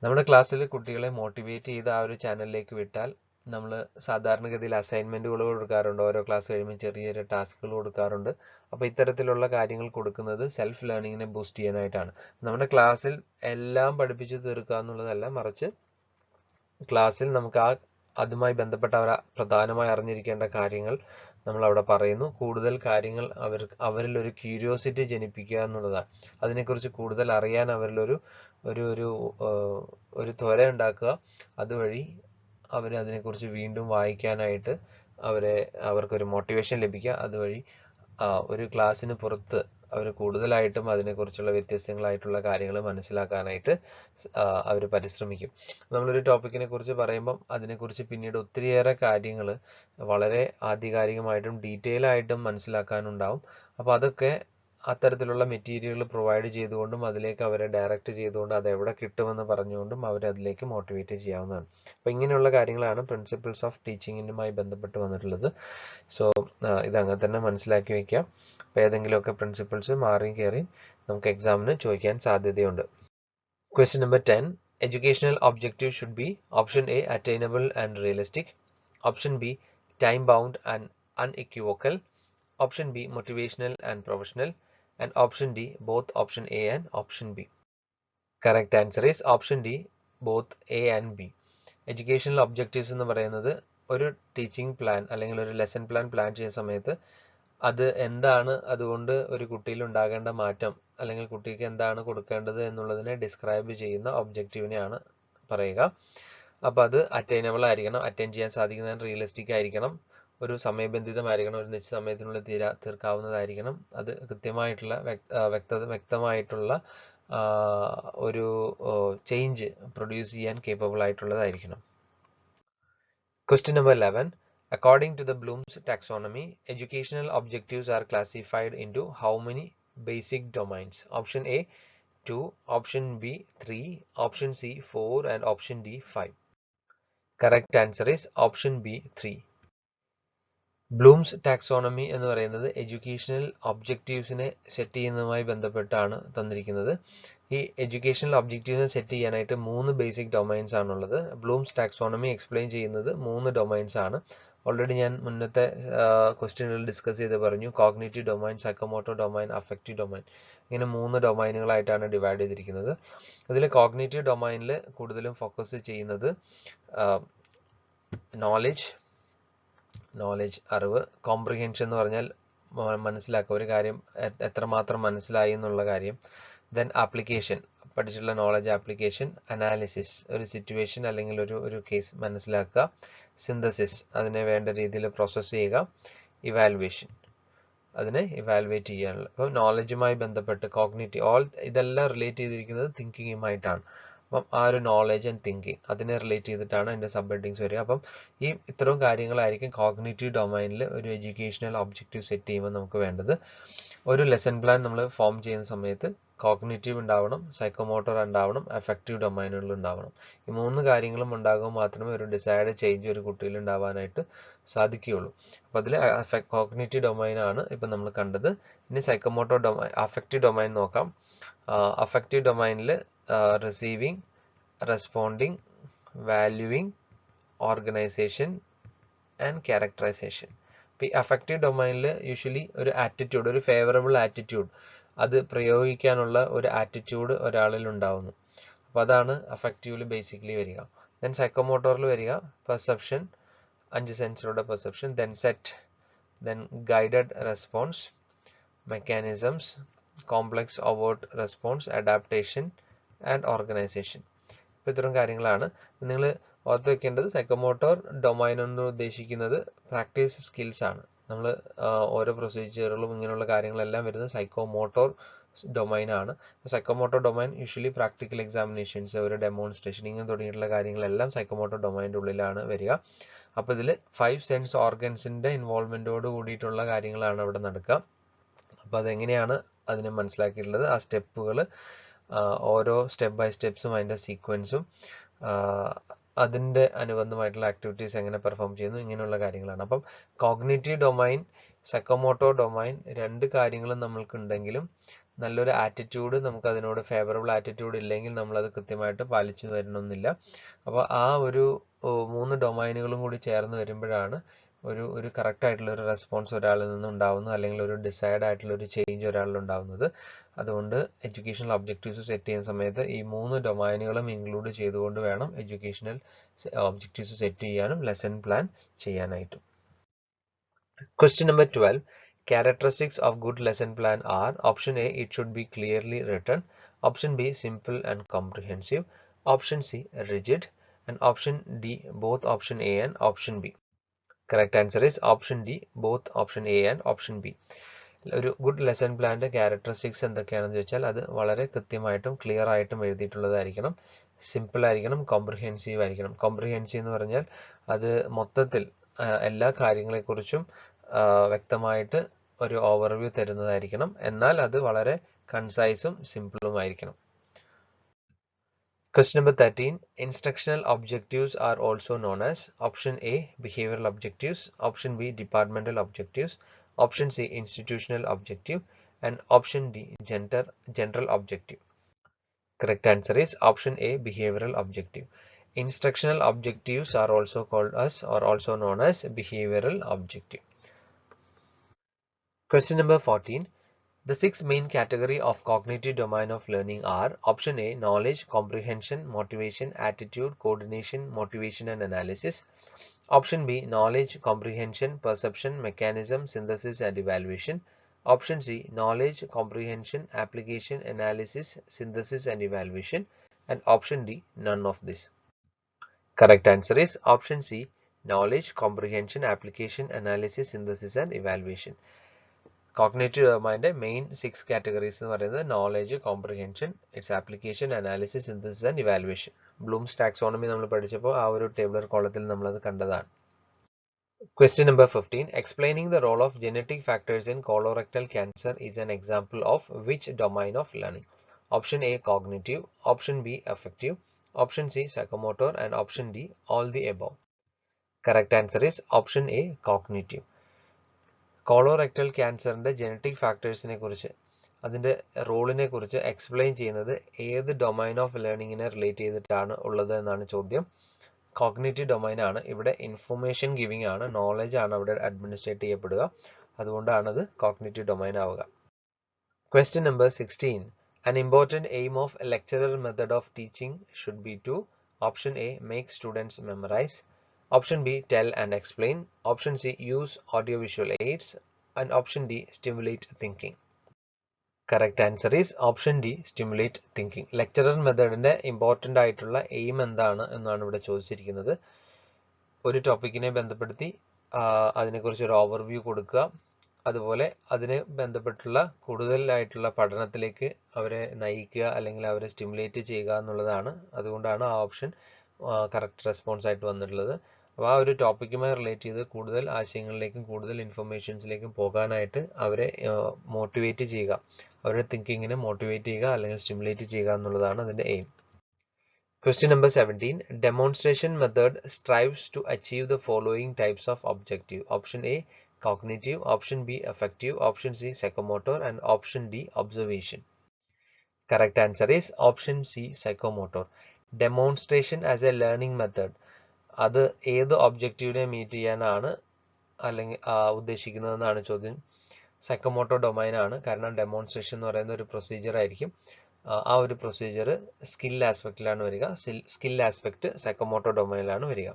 നമ്മുടെ ക്ലാസ്സിൽ കുട്ടികളെ മോട്ടിവേറ്റ് ചെയ്ത് ആ ഒരു ചാനലിലേക്ക് വിട്ടാൽ നമ്മൾ സാധാരണഗതിയിൽ അസൈൻമെന്റുകൾ കൊടുക്കാറുണ്ട്, ഓരോ ക്ലാസ് കഴിയുമ്പോൾ ചെറിയ ചെറിയ ടാസ്കുകൾ കൊടുക്കാറുണ്ട്. അപ്പോൾ ഇത്തരത്തിലുള്ള കാര്യങ്ങൾ കൊടുക്കുന്നത് സെൽഫ് ലേണിങ്ങിനെ ബൂസ്റ്റ് ചെയ്യാനായിട്ടാണ്. നമ്മുടെ ക്ലാസ്സിൽ എല്ലാം പഠിപ്പിച്ച് തീർക്കുക എന്നുള്ളതല്ല, മറിച്ച് ക്ലാസ്സിൽ നമുക്ക് അതുമായി ബന്ധപ്പെട്ട പ്രധാനമായി അറിഞ്ഞിരിക്കേണ്ട കാര്യങ്ങൾ നമ്മൾ അവിടെ പറയുന്നു. കൂടുതൽ കാര്യങ്ങൾ അവരിൽ ഒരു ക്യൂരിയോസിറ്റി ജനിപ്പിക്കുക എന്നുള്ളതാണ്. അതിനെക്കുറിച്ച് കൂടുതൽ അറിയാൻ അവരിലൊരു ഒരു ത്വര ഉണ്ടാക്കുക. അതുവഴി അതിനെക്കുറിച്ച് വീണ്ടും വായിക്കാനായിട്ട് അവർക്കൊരു മോട്ടിവേഷൻ ലഭിക്കുക. അതുവഴി ഒരു ക്ലാസ്സിന് പുറത്ത് അവർ കൂടുതലായിട്ടും അതിനെക്കുറിച്ചുള്ള വ്യത്യസ്തങ്ങളായിട്ടുള്ള കാര്യങ്ങൾ മനസ്സിലാക്കാനായിട്ട് അവർ പരിശ്രമിക്കും. നമ്മളൊരു ടോപ്പിക്കിനെ കുറിച്ച് പറയുമ്പം അതിനെക്കുറിച്ച് പിന്നീട് ഒത്തിരിയേറെ കാര്യങ്ങൾ വളരെ ആധികാരികമായിട്ടും ഡീറ്റെയിൽ ആയിട്ടും മനസ്സിലാക്കാനുണ്ടാവും. അപ്പോൾ അതൊക്കെ അത്തരത്തിലുള്ള മെറ്റീരിയൽ പ്രൊവൈഡ് ചെയ്തുകൊണ്ടും അതിലേക്ക് അവരെ ഡയറക്റ്റ് ചെയ്തുകൊണ്ട് അത് എവിടെ കിട്ടുമെന്ന് പറഞ്ഞുകൊണ്ടും അവരതിലേക്ക് മോട്ടിവേറ്റ് ചെയ്യാവുന്നതാണ്. അപ്പോൾ ഇങ്ങനെയുള്ള കാര്യങ്ങളാണ് പ്രിൻസിപ്പിൾസ് ഓഫ് ടീച്ചിങ്ങിനുമായി ബന്ധപ്പെട്ട് വന്നിട്ടുള്ളത്. സോ ഇതങ്ങനെ തന്നെ മനസ്സിലാക്കി വയ്ക്കാം. അപ്പോൾ ഏതെങ്കിലുമൊക്കെ പ്രിൻസിപ്പിൾസ് മാറി കയറി നമുക്ക് എക്സാമിന് ചോദിക്കാൻ സാധ്യതയുണ്ട്. Question number 10. Educational objective should be option A, attainable and realistic, option B, time bound and unequivocal, option B, motivational and professional, and option D, both option A and option B. Correct answer is option D, both A and B. Educational objectives എന്ന് പറയുന്നത് ഒരു teaching plan അല്ലെങ്കിൽ ഒരു lesson plan ചെയ്യുന്ന സമയത്ത് അത് എന്താണ്, അതുകൊണ്ട് ഒരു കുട്ടിയിൽ ഉണ്ടാകേണ്ട മാറ്റം അല്ലെങ്കിൽ കുട്ടിക്ക് എന്താണ് കൊടുക്കേണ്ടത് എന്നുള്ളതിനെ ഡിസ്ക്രൈബ് ചെയ്യുന്ന ഒബ്ജക്റ്റീവിനെയാണ് പറയുക. അപ്പോൾ അത് അറ്റൈനബിൾ ആയിരിക്കണം, അറ്റൈൻ ചെയ്യാൻ സാധിക്കുന്നതിന് റിയലിസ്റ്റിക് ആയിരിക്കണം, ഒരു സമയബന്ധിതമായിരിക്കണം, ഒരു നിശ്ചിത സമയത്തിനുള്ളിൽ തീർക്കാവുന്നതായിരിക്കണം, അത് കൃത്യമായിട്ടുള്ള വ്യക്തമായിട്ടുള്ള ഒരു ചേഞ്ച് പ്രൊഡ്യൂസ് ചെയ്യാൻ capable ആയിട്ടുള്ളതായിരിക്കണം. Question number 11. According to the Bloom's taxonomy, educational objectives are classified into how many basic domains? Option A, 2, option B, 3, option C, 4, and option D, 5. Correct answer is option B, 3. Bloom's taxonomy എന്ന് പറയുന്നത് educational ഒബ്ജക്റ്റീവ്സിനെ set ചെയ്യുന്നതുമായി ബന്ധപ്പെട്ടാണ് തന്നിരിക്കുന്നത്. ഈ educational ഒബ്ജക്റ്റീവ്സിനെ set ചെയ്യാനായിട്ട് 3 basic domains ആണുള്ളത്. Bloom's taxonomy explain ചെയ്യുന്നത് 3 domains ആണ്. Already ഞാൻ മുന്നത്തെ ക്വസ്റ്റ്യനുകളിൽ ഡിസ്കസ് ചെയ്ത് പറഞ്ഞു. Cognitive domain, psychomotor domain, affective domain, ഇങ്ങനെ 3 ഡൊമൈനുകളായിട്ടാണ് ഡിവൈഡ് ചെയ്തിരിക്കുന്നത്. ഇതിൽ കോഗ്നിറ്റീവ് ഡൊമൈനിൽ കൂടുതലും ഫോക്കസ് ചെയ്യുന്നത് നോളജ്, അറിവ്, കോംപ്രിഹെൻഷൻ എന്ന് പറഞ്ഞാൽ മനസ്സിലാക്കുക, ഒരു കാര്യം എത്രമാത്രം മനസ്സിലായി എന്നുള്ള കാര്യം. ദെൻ ആപ്ലിക്കേഷൻ, പഠിച്ചിട്ടുള്ള നോളജ് ആപ്ലിക്കേഷൻ. അനാലിസിസ്, ഒരു സിറ്റുവേഷൻ അല്ലെങ്കിൽ ഒരു കേസ് മനസ്സിലാക്കുക. സിന്തസിസ്, അതിനെ വേണ്ട രീതിയിൽ പ്രോസസ്സ് ചെയ്യുക. ഇവാലുവേഷൻ, അതിനെ ഇവാലുവേറ്റ് ചെയ്യാനുള്ള. അപ്പോൾ നോളജുമായി ബന്ധപ്പെട്ട് കോഗ്നിറ്റീവ് ഇതെല്ലാം റിലേറ്റ് ചെയ്തിരിക്കുന്നത് തിങ്കിങ്ങുമായിട്ടാണ്. അപ്പം ആ ഒരു നോളജ് ആൻഡ് തിങ്കിങ് അതിനെ റിലേറ്റ് ചെയ്തിട്ടാണ് അതിൻ്റെ സബ് ഹെഡിങ്സ് വരിക. അപ്പം ഇത്തരം കാര്യങ്ങളായിരിക്കും കോഗ്നിറ്റീവ് ഡൊമൈനിൽ ഒരു എഡ്യൂക്കേഷണൽ ഒബ്ജക്റ്റീവ് സെറ്റ് ചെയ്യുമ്പോൾ നമുക്ക് വേണ്ടത്. ഒരു ലെസൺ പ്ലാൻ നമ്മൾ ഫോം ചെയ്യുന്ന സമയത്ത് കോഗ്നിറ്റീവ് ഉണ്ടാവണം, സൈക്കോമോട്ടോർ ഉണ്ടാവണം, അഫക്റ്റീവ് ഡൊമൈനുകൾ ഉണ്ടാവണം. ഈ 3 കാര്യങ്ങളും ഉണ്ടാകുമ്പോൾ മാത്രമേ ഒരു ഡിസൈർഡ് ചേഞ്ച് ഒരു കുട്ടിയിൽ ഉണ്ടാവാനായിട്ട് സാധിക്കുകയുള്ളൂ. അപ്പോൾ അതിൽ കോഗ്നിറ്റീവ് ഡൊമൈനാണ് ഇപ്പം നമ്മൾ കണ്ടത്. ഇനി സൈക്കോമോട്ടോർ ഡൊമൈൻ, അഫക്റ്റീവ് ഡൊമൈൻ നോക്കാം. അഫക്റ്റീവ് ഡൊമൈനിൽ receiving, responding, valuing, organization and characterization. ഈ അഫക്റ്റീവ് ഡൊമൈനിൽ യൂഷ്വലി ഒരു ആറ്റിറ്റ്യൂഡ്, ഒരു ഫേവറബിൾ ആറ്റിറ്റ്യൂഡ്, അത് പ്രയോഗിക്കാനുള്ള ഒരു ആറ്റിറ്റ്യൂഡ് ഒരാളിൽ ഉണ്ടാവുന്നു. അപ്പോൾ അതാണ് അഫക്റ്റീവില് ബേസിക്കലി വരിക. ദെൻ സൈക്കോമോട്ടോറിൽ വരിക പെർസെപ്ഷൻ, 5 സെൻസിലൂടെ perception, then set, then guided response, mechanisms, complex overt response, adaptation and organisation. അപ്പോൾ ഇത്തരം കാര്യങ്ങളാണ് നിങ്ങൾ ഓർത്ത് വെക്കേണ്ടത്. സൈക്കോമോട്ടോർ ഡൊമൈൻ എന്ന് ഉദ്ദേശിക്കുന്നത് പ്രാക്ടീസ് സ്കിൽസ് ആണ്. നമ്മൾ ഓരോ പ്രൊസീജിയറുകളും ഇങ്ങനെയുള്ള കാര്യങ്ങളെല്ലാം വരുന്നത് സൈക്കോമോട്ടോർ ഡൊമൈൻ ആണ്. Psychomotor domain usually practical examinations, ഒരു ഡെമോൺസ്ട്രേഷൻ, ഇങ്ങനെ തുടങ്ങിയിട്ടുള്ള കാര്യങ്ങളെല്ലാം സൈക്കോമോട്ടോർ ഡൊമൈൻ്റെ ഉള്ളിലാണ് വരിക. അപ്പോൾ ഇതിൽ 5 സെൻസ് ഓർഗൻസിൻ്റെ ഇൻവോൾവ്മെൻറ്റോട് കൂടിയിട്ടുള്ള കാര്യങ്ങളാണ് അവിടെ നടക്കുക. അപ്പോൾ അതെങ്ങനെയാണ് അതിനെ മനസ്സിലാക്കിയിട്ടുള്ളത്, ആ സ്റ്റെപ്പുകൾ, ഓരോ സ്റ്റെപ്പ് ബൈ സ്റ്റെപ്സും അതിൻ്റെ സീക്വൻസും അതിൻ്റെ അനുബന്ധമായിട്ടുള്ള ആക്ടിവിറ്റീസ് എങ്ങനെ പെർഫോം ചെയ്യുന്നു, ഇങ്ങനെയുള്ള കാര്യങ്ങളാണ്. അപ്പം കോഗ്നിറ്റീവ് ഡൊമൈൻ, സൈക്കോമോട്ടോർ ഡൊമൈൻ, രണ്ട് കാര്യങ്ങളും നമ്മൾക്കുണ്ടെങ്കിലും നല്ലൊരു ആറ്റിറ്റ്യൂഡ്, നമുക്ക് അതിനോട് ഫേവറബിൾ ആറ്റിറ്റ്യൂഡ് ഇല്ലെങ്കിൽ നമ്മളത് കൃത്യമായിട്ട് പാലിച്ചു വരണമെന്നില്ല. അപ്പോൾ ആ ഒരു 3 ഡൊമൈനുകളും കൂടി ചേർന്ന് വരുമ്പോഴാണ് ഒരു കറക്റ്റ് ആയിട്ടുള്ള ഒരു റെസ്പോൺസ് ഒരാളിൽ നിന്ന് ഉണ്ടാവുന്നത്, അല്ലെങ്കിൽ ഒരു ഡിസൈഡ് ആയിട്ടുള്ള ഒരു ചേഞ്ച് ഒരാളിൽ ഉണ്ടാവുന്നത്. അതുകൊണ്ട് എഡ്യൂക്കേഷണൽ ഒബ്ജക്റ്റീവ്സ് സെറ്റ് ചെയ്യുന്ന സമയത്ത് ഈ 3 ഡൊമൈനുകളും ഇൻക്ലൂഡ് ചെയ്തുകൊണ്ട് വേണം എഡ്യൂക്കേഷണൽ ഒബ്ജക്റ്റീവ്സ് സെറ്റ് ചെയ്യാനും ലെസൺ പ്ലാൻ ചെയ്യാനായിട്ടും. Question number 12. Characteristics of good lesson plan are: option A, it should be clearly written; option B, simple and comprehensive; option C, rigid; and option D, both option A and option B. Correct answer is option D, both option A and option B. ഒരു good lesson പ്ലാന്റെ characteristics എന്തൊക്കെയാണെന്ന് ചോദിച്ചാൽ അത് വളരെ കൃത്യമായിട്ടും clear ആയിട്ടും എഴുതിയിട്ടുള്ളതായിരിക്കണം, simple ആയിരിക്കണം, comprehensive ആയിരിക്കണം. Comprehensive എന്ന് പറഞ്ഞാൽ അത് മൊത്തത്തിൽ എല്ലാ കാര്യങ്ങളെക്കുറിച്ചും വ്യക്തമായിട്ട് ഒരു ഓവർവ്യൂ തരുന്നതായിരിക്കണം. എന്നാൽ അത് വളരെ കൺസൈസും സിമ്പിളും ആയിരിക്കണം. Question number 13. Instructional objectives are also known as: option A, behavioral objectives; option B, departmental objectives; option C, institutional objective; and option D, general objective. Correct answer is option A, behavioral objective. Instructional objectives are also called as, or also known as, behavioral objective. Question number 14. The 6 main categories of cognitive domain of learning are: option A, knowledge, comprehension, motivation, attitude, coordination, motivation and analysis; option B, knowledge, comprehension, perception, mechanism, synthesis and evaluation; option C, knowledge, comprehension, application, analysis, synthesis and evaluation; and option D, none of this. Correct answer is option C, knowledge, comprehension, application, analysis, synthesis and evaluation. Cognitive ഡൊമൈൻ്റെ main 6 categories എന്ന് പറയുന്നത് knowledge, comprehension, its application, analysis, synthesis and evaluation. Bloom's taxonomy നമ്മൾ പഠിച്ചപ്പോൾ ആ ഒരു tabular കോളത്തിൽ നമ്മളത് കണ്ടതാണ്. Question number 15. Explaining the role of genetic factors in colorectal cancer is an example of which domain of learning? Option A, cognitive; option B, affective; option C, psychomotor; and option D, all the above. Correct answer is option A, cognitive. Colorectal ക്യാൻസറിൻ്റെ genetic ഫാക്ടേഴ്സിനെ കുറിച്ച്, അതിൻ്റെ റോളിനെ കുറിച്ച് explain ചെയ്യുന്നത് ഏത് domain of ലേണിങ്ങിനെ relate ചെയ്തിട്ടാണ് ഉള്ളത് എന്നാണ് ചോദ്യം. കോഗ്നിറ്റീവ് ഡൊമൈൻ ആണ്. ഇവിടെ ഇൻഫർമേഷൻ ഗിവിംഗ് ആണ്, നോളജ് ആണ് അവിടെ അഡ്മിനിസ്ട്രേറ്റ് ചെയ്യപ്പെടുക. അതുകൊണ്ടാണത് കോഗ്നിറ്റീവ് ഡൊമൈൻ ആവുക. Question number 16. An important aim of a lecturer method of teaching should be to: option A, make students memorize; option B, tell and explain; option C, use audiovisual aids; and option D, stimulate thinking. Correct answer is option D, stimulate thinking. Lecturer മെത്തേഡിന്റെ important ആയിട്ടുള്ള aim എന്താണ് എന്നാണ് ഇവിടെ ചോദിച്ചിരിക്കുന്നത്. ഒരു ടോപ്പിക്കിനെ ബന്ധപ്പെടുത്തി അതിനെക്കുറിച്ച് ഒരു ഓവർവ്യൂ കൊടുക്കുക, അതുപോലെ അതിനെ ബന്ധപ്പെട്ടുള്ള കൂടുതലായിട്ടുള്ള പഠനത്തിലേക്ക് അവരെ നയിക്കുക അല്ലെങ്കിൽ അവരെ സ്റ്റിമുലേറ്റ് ചെയ്യുക എന്നുള്ളതാണ്. അതുകൊണ്ടാണ് ആ ഓപ്ഷൻ കറക്റ്റ് റെസ്പോൺസ് ആയിട്ട് വന്നിട്ടുള്ളത്. അപ്പോൾ ആ ഒരു ടോപ്പിക്കുമായി റിലേറ്റ് ചെയ്ത് കൂടുതൽ ആശയങ്ങളിലേക്കും കൂടുതൽ ഇൻഫർമേഷൻസിലേക്കും പോകാനായിട്ട് അവരെ മോട്ടിവേറ്റ് ചെയ്യുക, അവരുടെ തിങ്കിങ്ങിനെ മോട്ടിവേറ്റ് ചെയ്യുക അല്ലെങ്കിൽ സ്റ്റിമുലേറ്റ് ചെയ്യുക എന്നുള്ളതാണ് അതിൻ്റെ aim. Question number 17. Demonstration method strives to achieve the following types of objective: option A, cognitive; option B, affective; option C, psychomotor; and option D, observation. Correct answer is option C, psychomotor. Demonstration as a learning method, അത് ഏത് ഒബ്ജക്റ്റീവിനെ meet ചെയ്യാനാണ് അല്ലെങ്കിൽ ഉദ്ദേശിക്കുന്നതെന്നാണ് ചോദ്യം. Psychomotor domain ആണ്. കാരണം demonstration എന്ന് പറയുന്ന ഒരു പ്രൊസീജിയർ ആയിരിക്കും. ആ ഒരു പ്രൊസീജിയർ സ്കിൽ ആസ്പെക്റ്റിലാണ് വരിക. സ്കിൽ ആസ്പെക്ട് സൈക്കോമോട്ടോ ഡൊമൈനിലാണ് വരിക.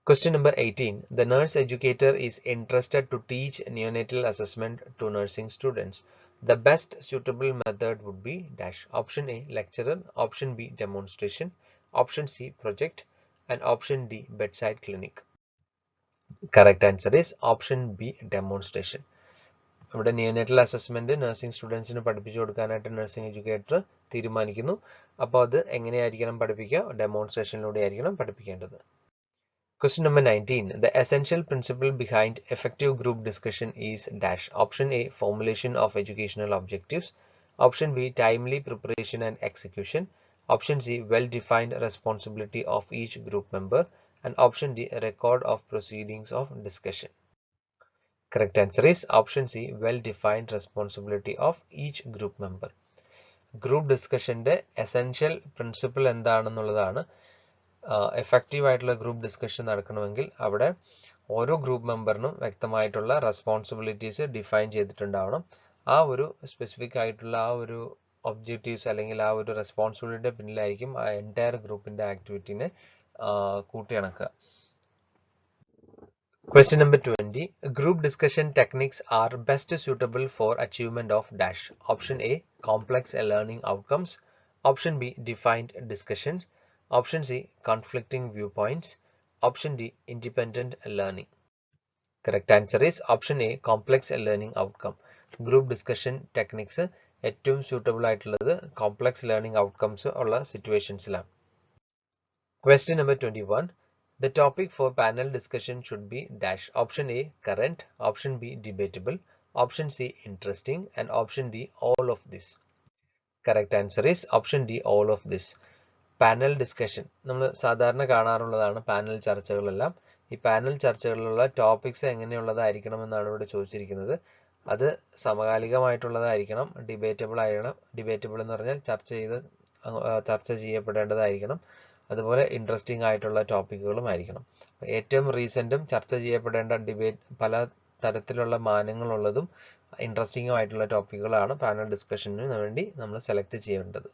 Question number 18. The nurse educator is interested to teach neonatal assessment to nursing students. The best suitable method would be dash. Option A, lecturer. Option B, demonstration. Option C, project. And option D, bedside clinic. Correct answer is option B, demonstration. ഇവിടെ neonatal assessment nursing സ്റ്റുഡൻസിന് പഠിപ്പിച്ചു കൊടുക്കാനായിട്ട് nursing educator തീരുമാനിക്കുന്നു. അപ്പോൾ അത് എങ്ങനെയായിരിക്കണം പഠിപ്പിക്കുക? ഡെമോൺസ്ട്രേഷനിലൂടെ ആയിരിക്കണം പഠിപ്പിക്കേണ്ടത്. Question number 19. The essential principle behind effective group discussion is dash. Option A, formulation of educational objectives. Option B, timely preparation and execution. Option C, well-defined responsibility of each group member. And option D, record of proceedings of discussion. Correct answer is option C, well-defined responsibility of each group member. Group discussion de essential principle എന്താണെന്നുള്ളതാണ്. Effective ആയിട്ടുള്ള group discussion നടക്കണമെങ്കിൽ അവിടെ ഓരോ group മെമ്പറിനും വ്യക്തമായിട്ടുള്ള responsibilities define ചെയ്തിട്ടുണ്ടാവണം. ആ ഒരു specific ആയിട്ടുള്ള ആ ഒരു ഒബ്ജക്റ്റീവ്സ് അല്ലെങ്കിൽ ആ ഒരു റെസ്പോൺസിബിലിറ്റിയുടെ പിന്നിലായിരിക്കും ആ എൻറ്റയർ ഗ്രൂപ്പിന്റെ ആക്ടിവിറ്റിനെ കൂട്ടിയിണക്കുക. Question number 20. Group discussion techniques are best suitable for achievement of dash. Option A, complex learning outcomes. Option B, defined discussions. Option C, conflicting viewpoints. Option D, independent learning. Correct answer is option A, complex learning outcome. Group discussion techniques ഏറ്റവും suitable ആയിട്ടുള്ളത് complex learning outcomes ഉള്ള situationsലാണ്. Question number 21. The topic for panel discussion should be dash. Option A, current. Option B, debatable. Option C, interesting. And option D, all of this. Correct answer is option D, all of this. Panel discussion നമ്മൾ സാധാരണ കാണാറുള്ളതാണ്. Panel ചർച്ചകളെല്ലാം ഈ panel ചർച്ചകളിലുള്ള topics എങ്ങനെയുള്ളതായിരിക്കണം എന്നാണ് ഇവിടെ ചോദിച്ചിരിക്കുന്നത്. അത് സമകാലികമായിട്ടുള്ളതായിരിക്കണം, debatable ആയിരിക്കണം. Debatable എന്ന് പറഞ്ഞാൽ ചർച്ച ചെയ്യപ്പെടേണ്ടതായിരിക്കണം. അതുപോലെ ഇൻട്രസ്റ്റിംഗ് ആയിട്ടുള്ള ടോപ്പിക്കുകളും ആയിരിക്കണം. ഏറ്റവും റീസെന്റും ചർച്ച ചെയ്യപ്പെടേണ്ട പല തരത്തിലുള്ള മാനങ്ങളുള്ളതും ഇൻട്രസ്റ്റിംഗും ആയിട്ടുള്ള ടോപ്പിക്കുകളാണ് പാനൽ ഡിസ്കഷന് വേണ്ടി നമ്മൾ സെലക്ട് ചെയ്യേണ്ടത്.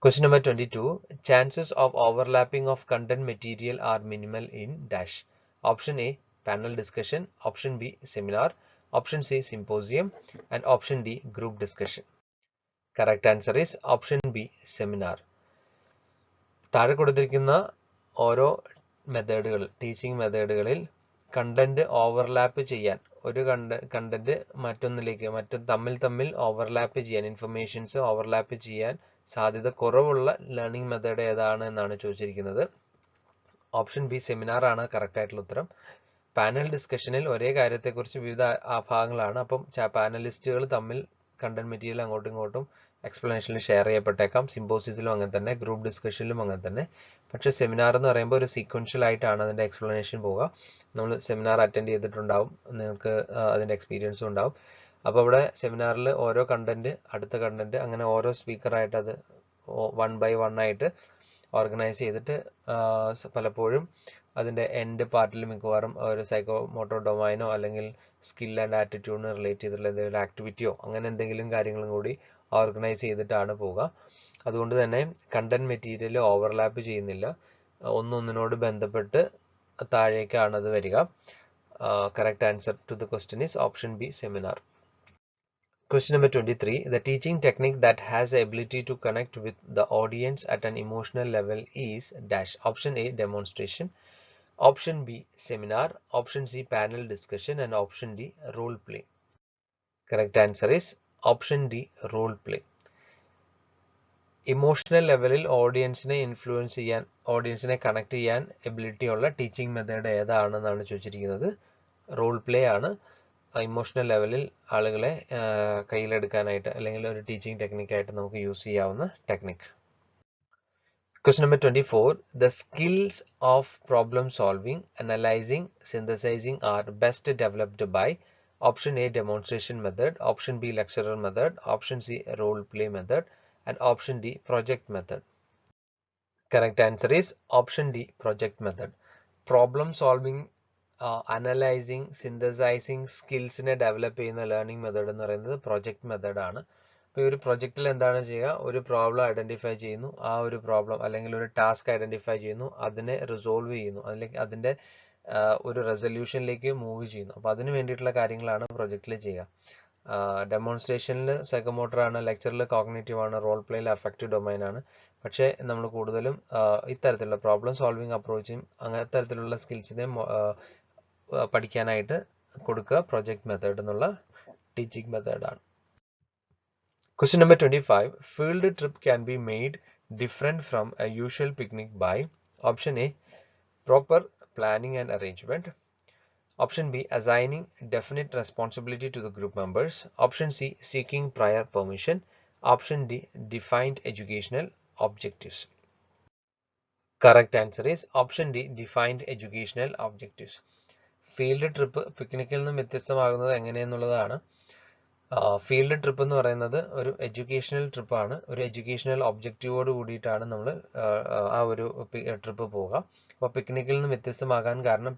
Question number 22. Chances of overlapping of content material are minimal in dash. Option A, panel discussion. Option B, seminar. Option C, symposium. And option D, group discussion. Correct answer is option B, seminar. താഴെ കൊടുത്തിരിക്കുന്ന ഓരോ മെത്തേഡുകൾ teaching മെത്തേഡുകളിൽ content overlap ചെയ്യാൻ ഒരു content മറ്റൊന്നിലേക്ക് തമ്മിൽ overlap ചെയ്യാൻ informations overlap ചെയ്യാൻ സാധ്യത കുറവുള്ള ലേണിംഗ് മെത്തേഡ് ഏതാണ് എന്നാണ് ചോദിച്ചിരിക്കുന്നത്. ഓപ്ഷൻ ബി സെമിനാർ ആണ് കറക്റ്റ് ആയിട്ടുള്ള ഉത്തരം. പാനൽ ഡിസ്കഷനിൽ ഒരേ കാര്യത്തെക്കുറിച്ച് വിവിധ ഭാഗങ്ങളാണ്. അപ്പം പാനലിസ്റ്റുകൾ തമ്മിൽ കണ്ടന്റ് മെറ്റീരിയൽ അങ്ങോട്ടും ഇങ്ങോട്ടും എക്സ്പ്ലനേഷനിൽ ഷെയർ ചെയ്യപ്പെട്ടേക്കാം. സിമ്പോസിസിലും അങ്ങനെ തന്നെ, ഗ്രൂപ്പ് ഡിസ്കഷനിലും അങ്ങനെ തന്നെ. പക്ഷേ സെമിനാർ എന്ന് പറയുമ്പോൾ ഒരു സീക്വൻഷ്യൽ ആയിട്ടാണ് അതിൻ്റെ എക്സ്പ്ലനേഷൻ പോവുക. നമ്മൾ സെമിനാർ അറ്റൻഡ് ചെയ്തിട്ടുണ്ടാവും, നിങ്ങൾക്ക് അതിൻ്റെ എക്സ്പീരിയൻസും ഉണ്ടാവും. അപ്പോൾ അവിടെ സെമിനാറിൽ ഓരോ കണ്ടന്റ് അടുത്ത കണ്ടന്റ് അങ്ങനെ ഓരോ സ്പീക്കറായിട്ട് അത് 1 by 1 ആയിട്ട് ഓർഗനൈസ് ചെയ്തിട്ട് പലപ്പോഴും അതിൻ്റെ എൻഡ് പാർട്ടിൽ മിക്കവാറും ഒരു സൈക്കോ മോട്ടോ ഡൊമൈനോ അല്ലെങ്കിൽ സ്കിൽ ആൻഡ് ആറ്റിറ്റ്യൂഡിന് റിലേറ്റ് ചെയ്തിട്ടുള്ള എന്തെങ്കിലും ആക്ടിവിറ്റിയോ അങ്ങനെ എന്തെങ്കിലും കാര്യങ്ങളും കൂടി ഓർഗനൈസ് ചെയ്തിട്ടാണ് പോവുക. അതുകൊണ്ട് തന്നെ കണ്ടന്റ് മെറ്റീരിയൽ ഓവർലാപ്പ് ചെയ്യുന്നില്ല, ഒന്നൊന്നിനോട് ബന്ധപ്പെട്ട് താഴേക്കാണ് അത് വരിക. Correct answer to the question is option B seminar. Question number 23. The teaching technique that has the ability to connect with the audience at an emotional level is dash. Option A, demonstration. Option B, seminar. Option C, panel discussion. And option D, role play. Correct answer is option D, role play. Emotional ലെവലിൽ ഓഡിയൻസിനെ influence ചെയ്യാൻ, ഓഡിയൻസിനെ connect ചെയ്യാൻ ability ഉള്ള teaching method ഏതാണെന്നാണ് ചോദിച്ചിരിക്കുന്നത്. Role play ആണ് emotional ലെവലിൽ ആളുകളെ കയ്യിലെടുക്കാനായിട്ട് അല്ലെങ്കിൽ ഒരു ടീച്ചിങ് ടെക്നിക്കായിട്ട് നമുക്ക് യൂസ് ചെയ്യാവുന്ന technique. Question number 24. The skills of problem solving, analyzing, synthesizing are best developed by option A, demonstration method. Option B, lecturer method. Option C, role play method. And option D, project method. Correct answer is option D, project method. Problem solving analysing synthesising സ്കിൽസിനെ develop ചെയ്യുന്ന learning method എന്ന് പറയുന്നത് project മെത്തേഡാണ്. അപ്പോൾ ഈ ഒരു പ്രൊജക്റ്റിൽ എന്താണ് ചെയ്യുക, ഒരു പ്രോബ്ലം ഐഡന്റിഫൈ ചെയ്യുന്നു, ആ ഒരു പ്രോബ്ലം അല്ലെങ്കിൽ ഒരു ടാസ്ക് ഐഡന്റിഫൈ ചെയ്യുന്നു, അതിനെ റിസോൾവ് ചെയ്യുന്നു, അല്ലെങ്കിൽ അതിൻ്റെ ഒരു റെസൊല്യൂഷനിലേക്ക് മൂവ് ചെയ്യുന്നു. അപ്പോൾ അതിന് വേണ്ടിയിട്ടുള്ള കാര്യങ്ങളാണ് പ്രൊജക്റ്റിൽ ചെയ്യുക. ഡെമോൺസ്ട്രേഷനിൽ സൈക്കോമോട്ടർ ആണ്, ലെക്ചറിൽ കോഗ്നേറ്റീവ് ആണ്, റോൾ പ്ലേയിൽ അഫക്റ്റീവ് ഡൊമൈൻ ആണ്. പക്ഷേ നമ്മൾ കൂടുതലും ഇത്തരത്തിലുള്ള പ്രോബ്ലം സോൾവിങ് അപ്രോച്ചും അങ്ങനത്തെ തരത്തിലുള്ള സ്കിൽസിനെ പഠിക്കാനായിട്ട് കൊടുക്കുക പ്രൊജക്ട് മെത്തേഡ് എന്നുള്ള ടീച്ചിങ് മെത്തേഡാണ്. Question number 25. Field trip can be made different from a usual picnic by option A, proper planning and arrangement. Option B, assigning definite responsibility to the group members. Option C, seeking prior permission. Option D, defined educational objectives. Correct answer is option D, defined educational objectives. Field trip പിക്നിക്കിൽ നിന്നും വ്യത്യസ്തമാകുന്നത് എങ്ങനെയെന്നുള്ളതാണ്. Field trip എന്ന് പറയുന്നത് ഒരു educational ട്രിപ്പാണ്. ഒരു educational ഒബ്ജക്റ്റീവോട് കൂടിയിട്ടാണ് നമ്മൾ ആ ഒരു ട്രിപ്പ് പോവുക. അപ്പോൾ പിക്നിക്കിൽ നിന്ന് വ്യത്യസ്തമാകാൻ കാരണം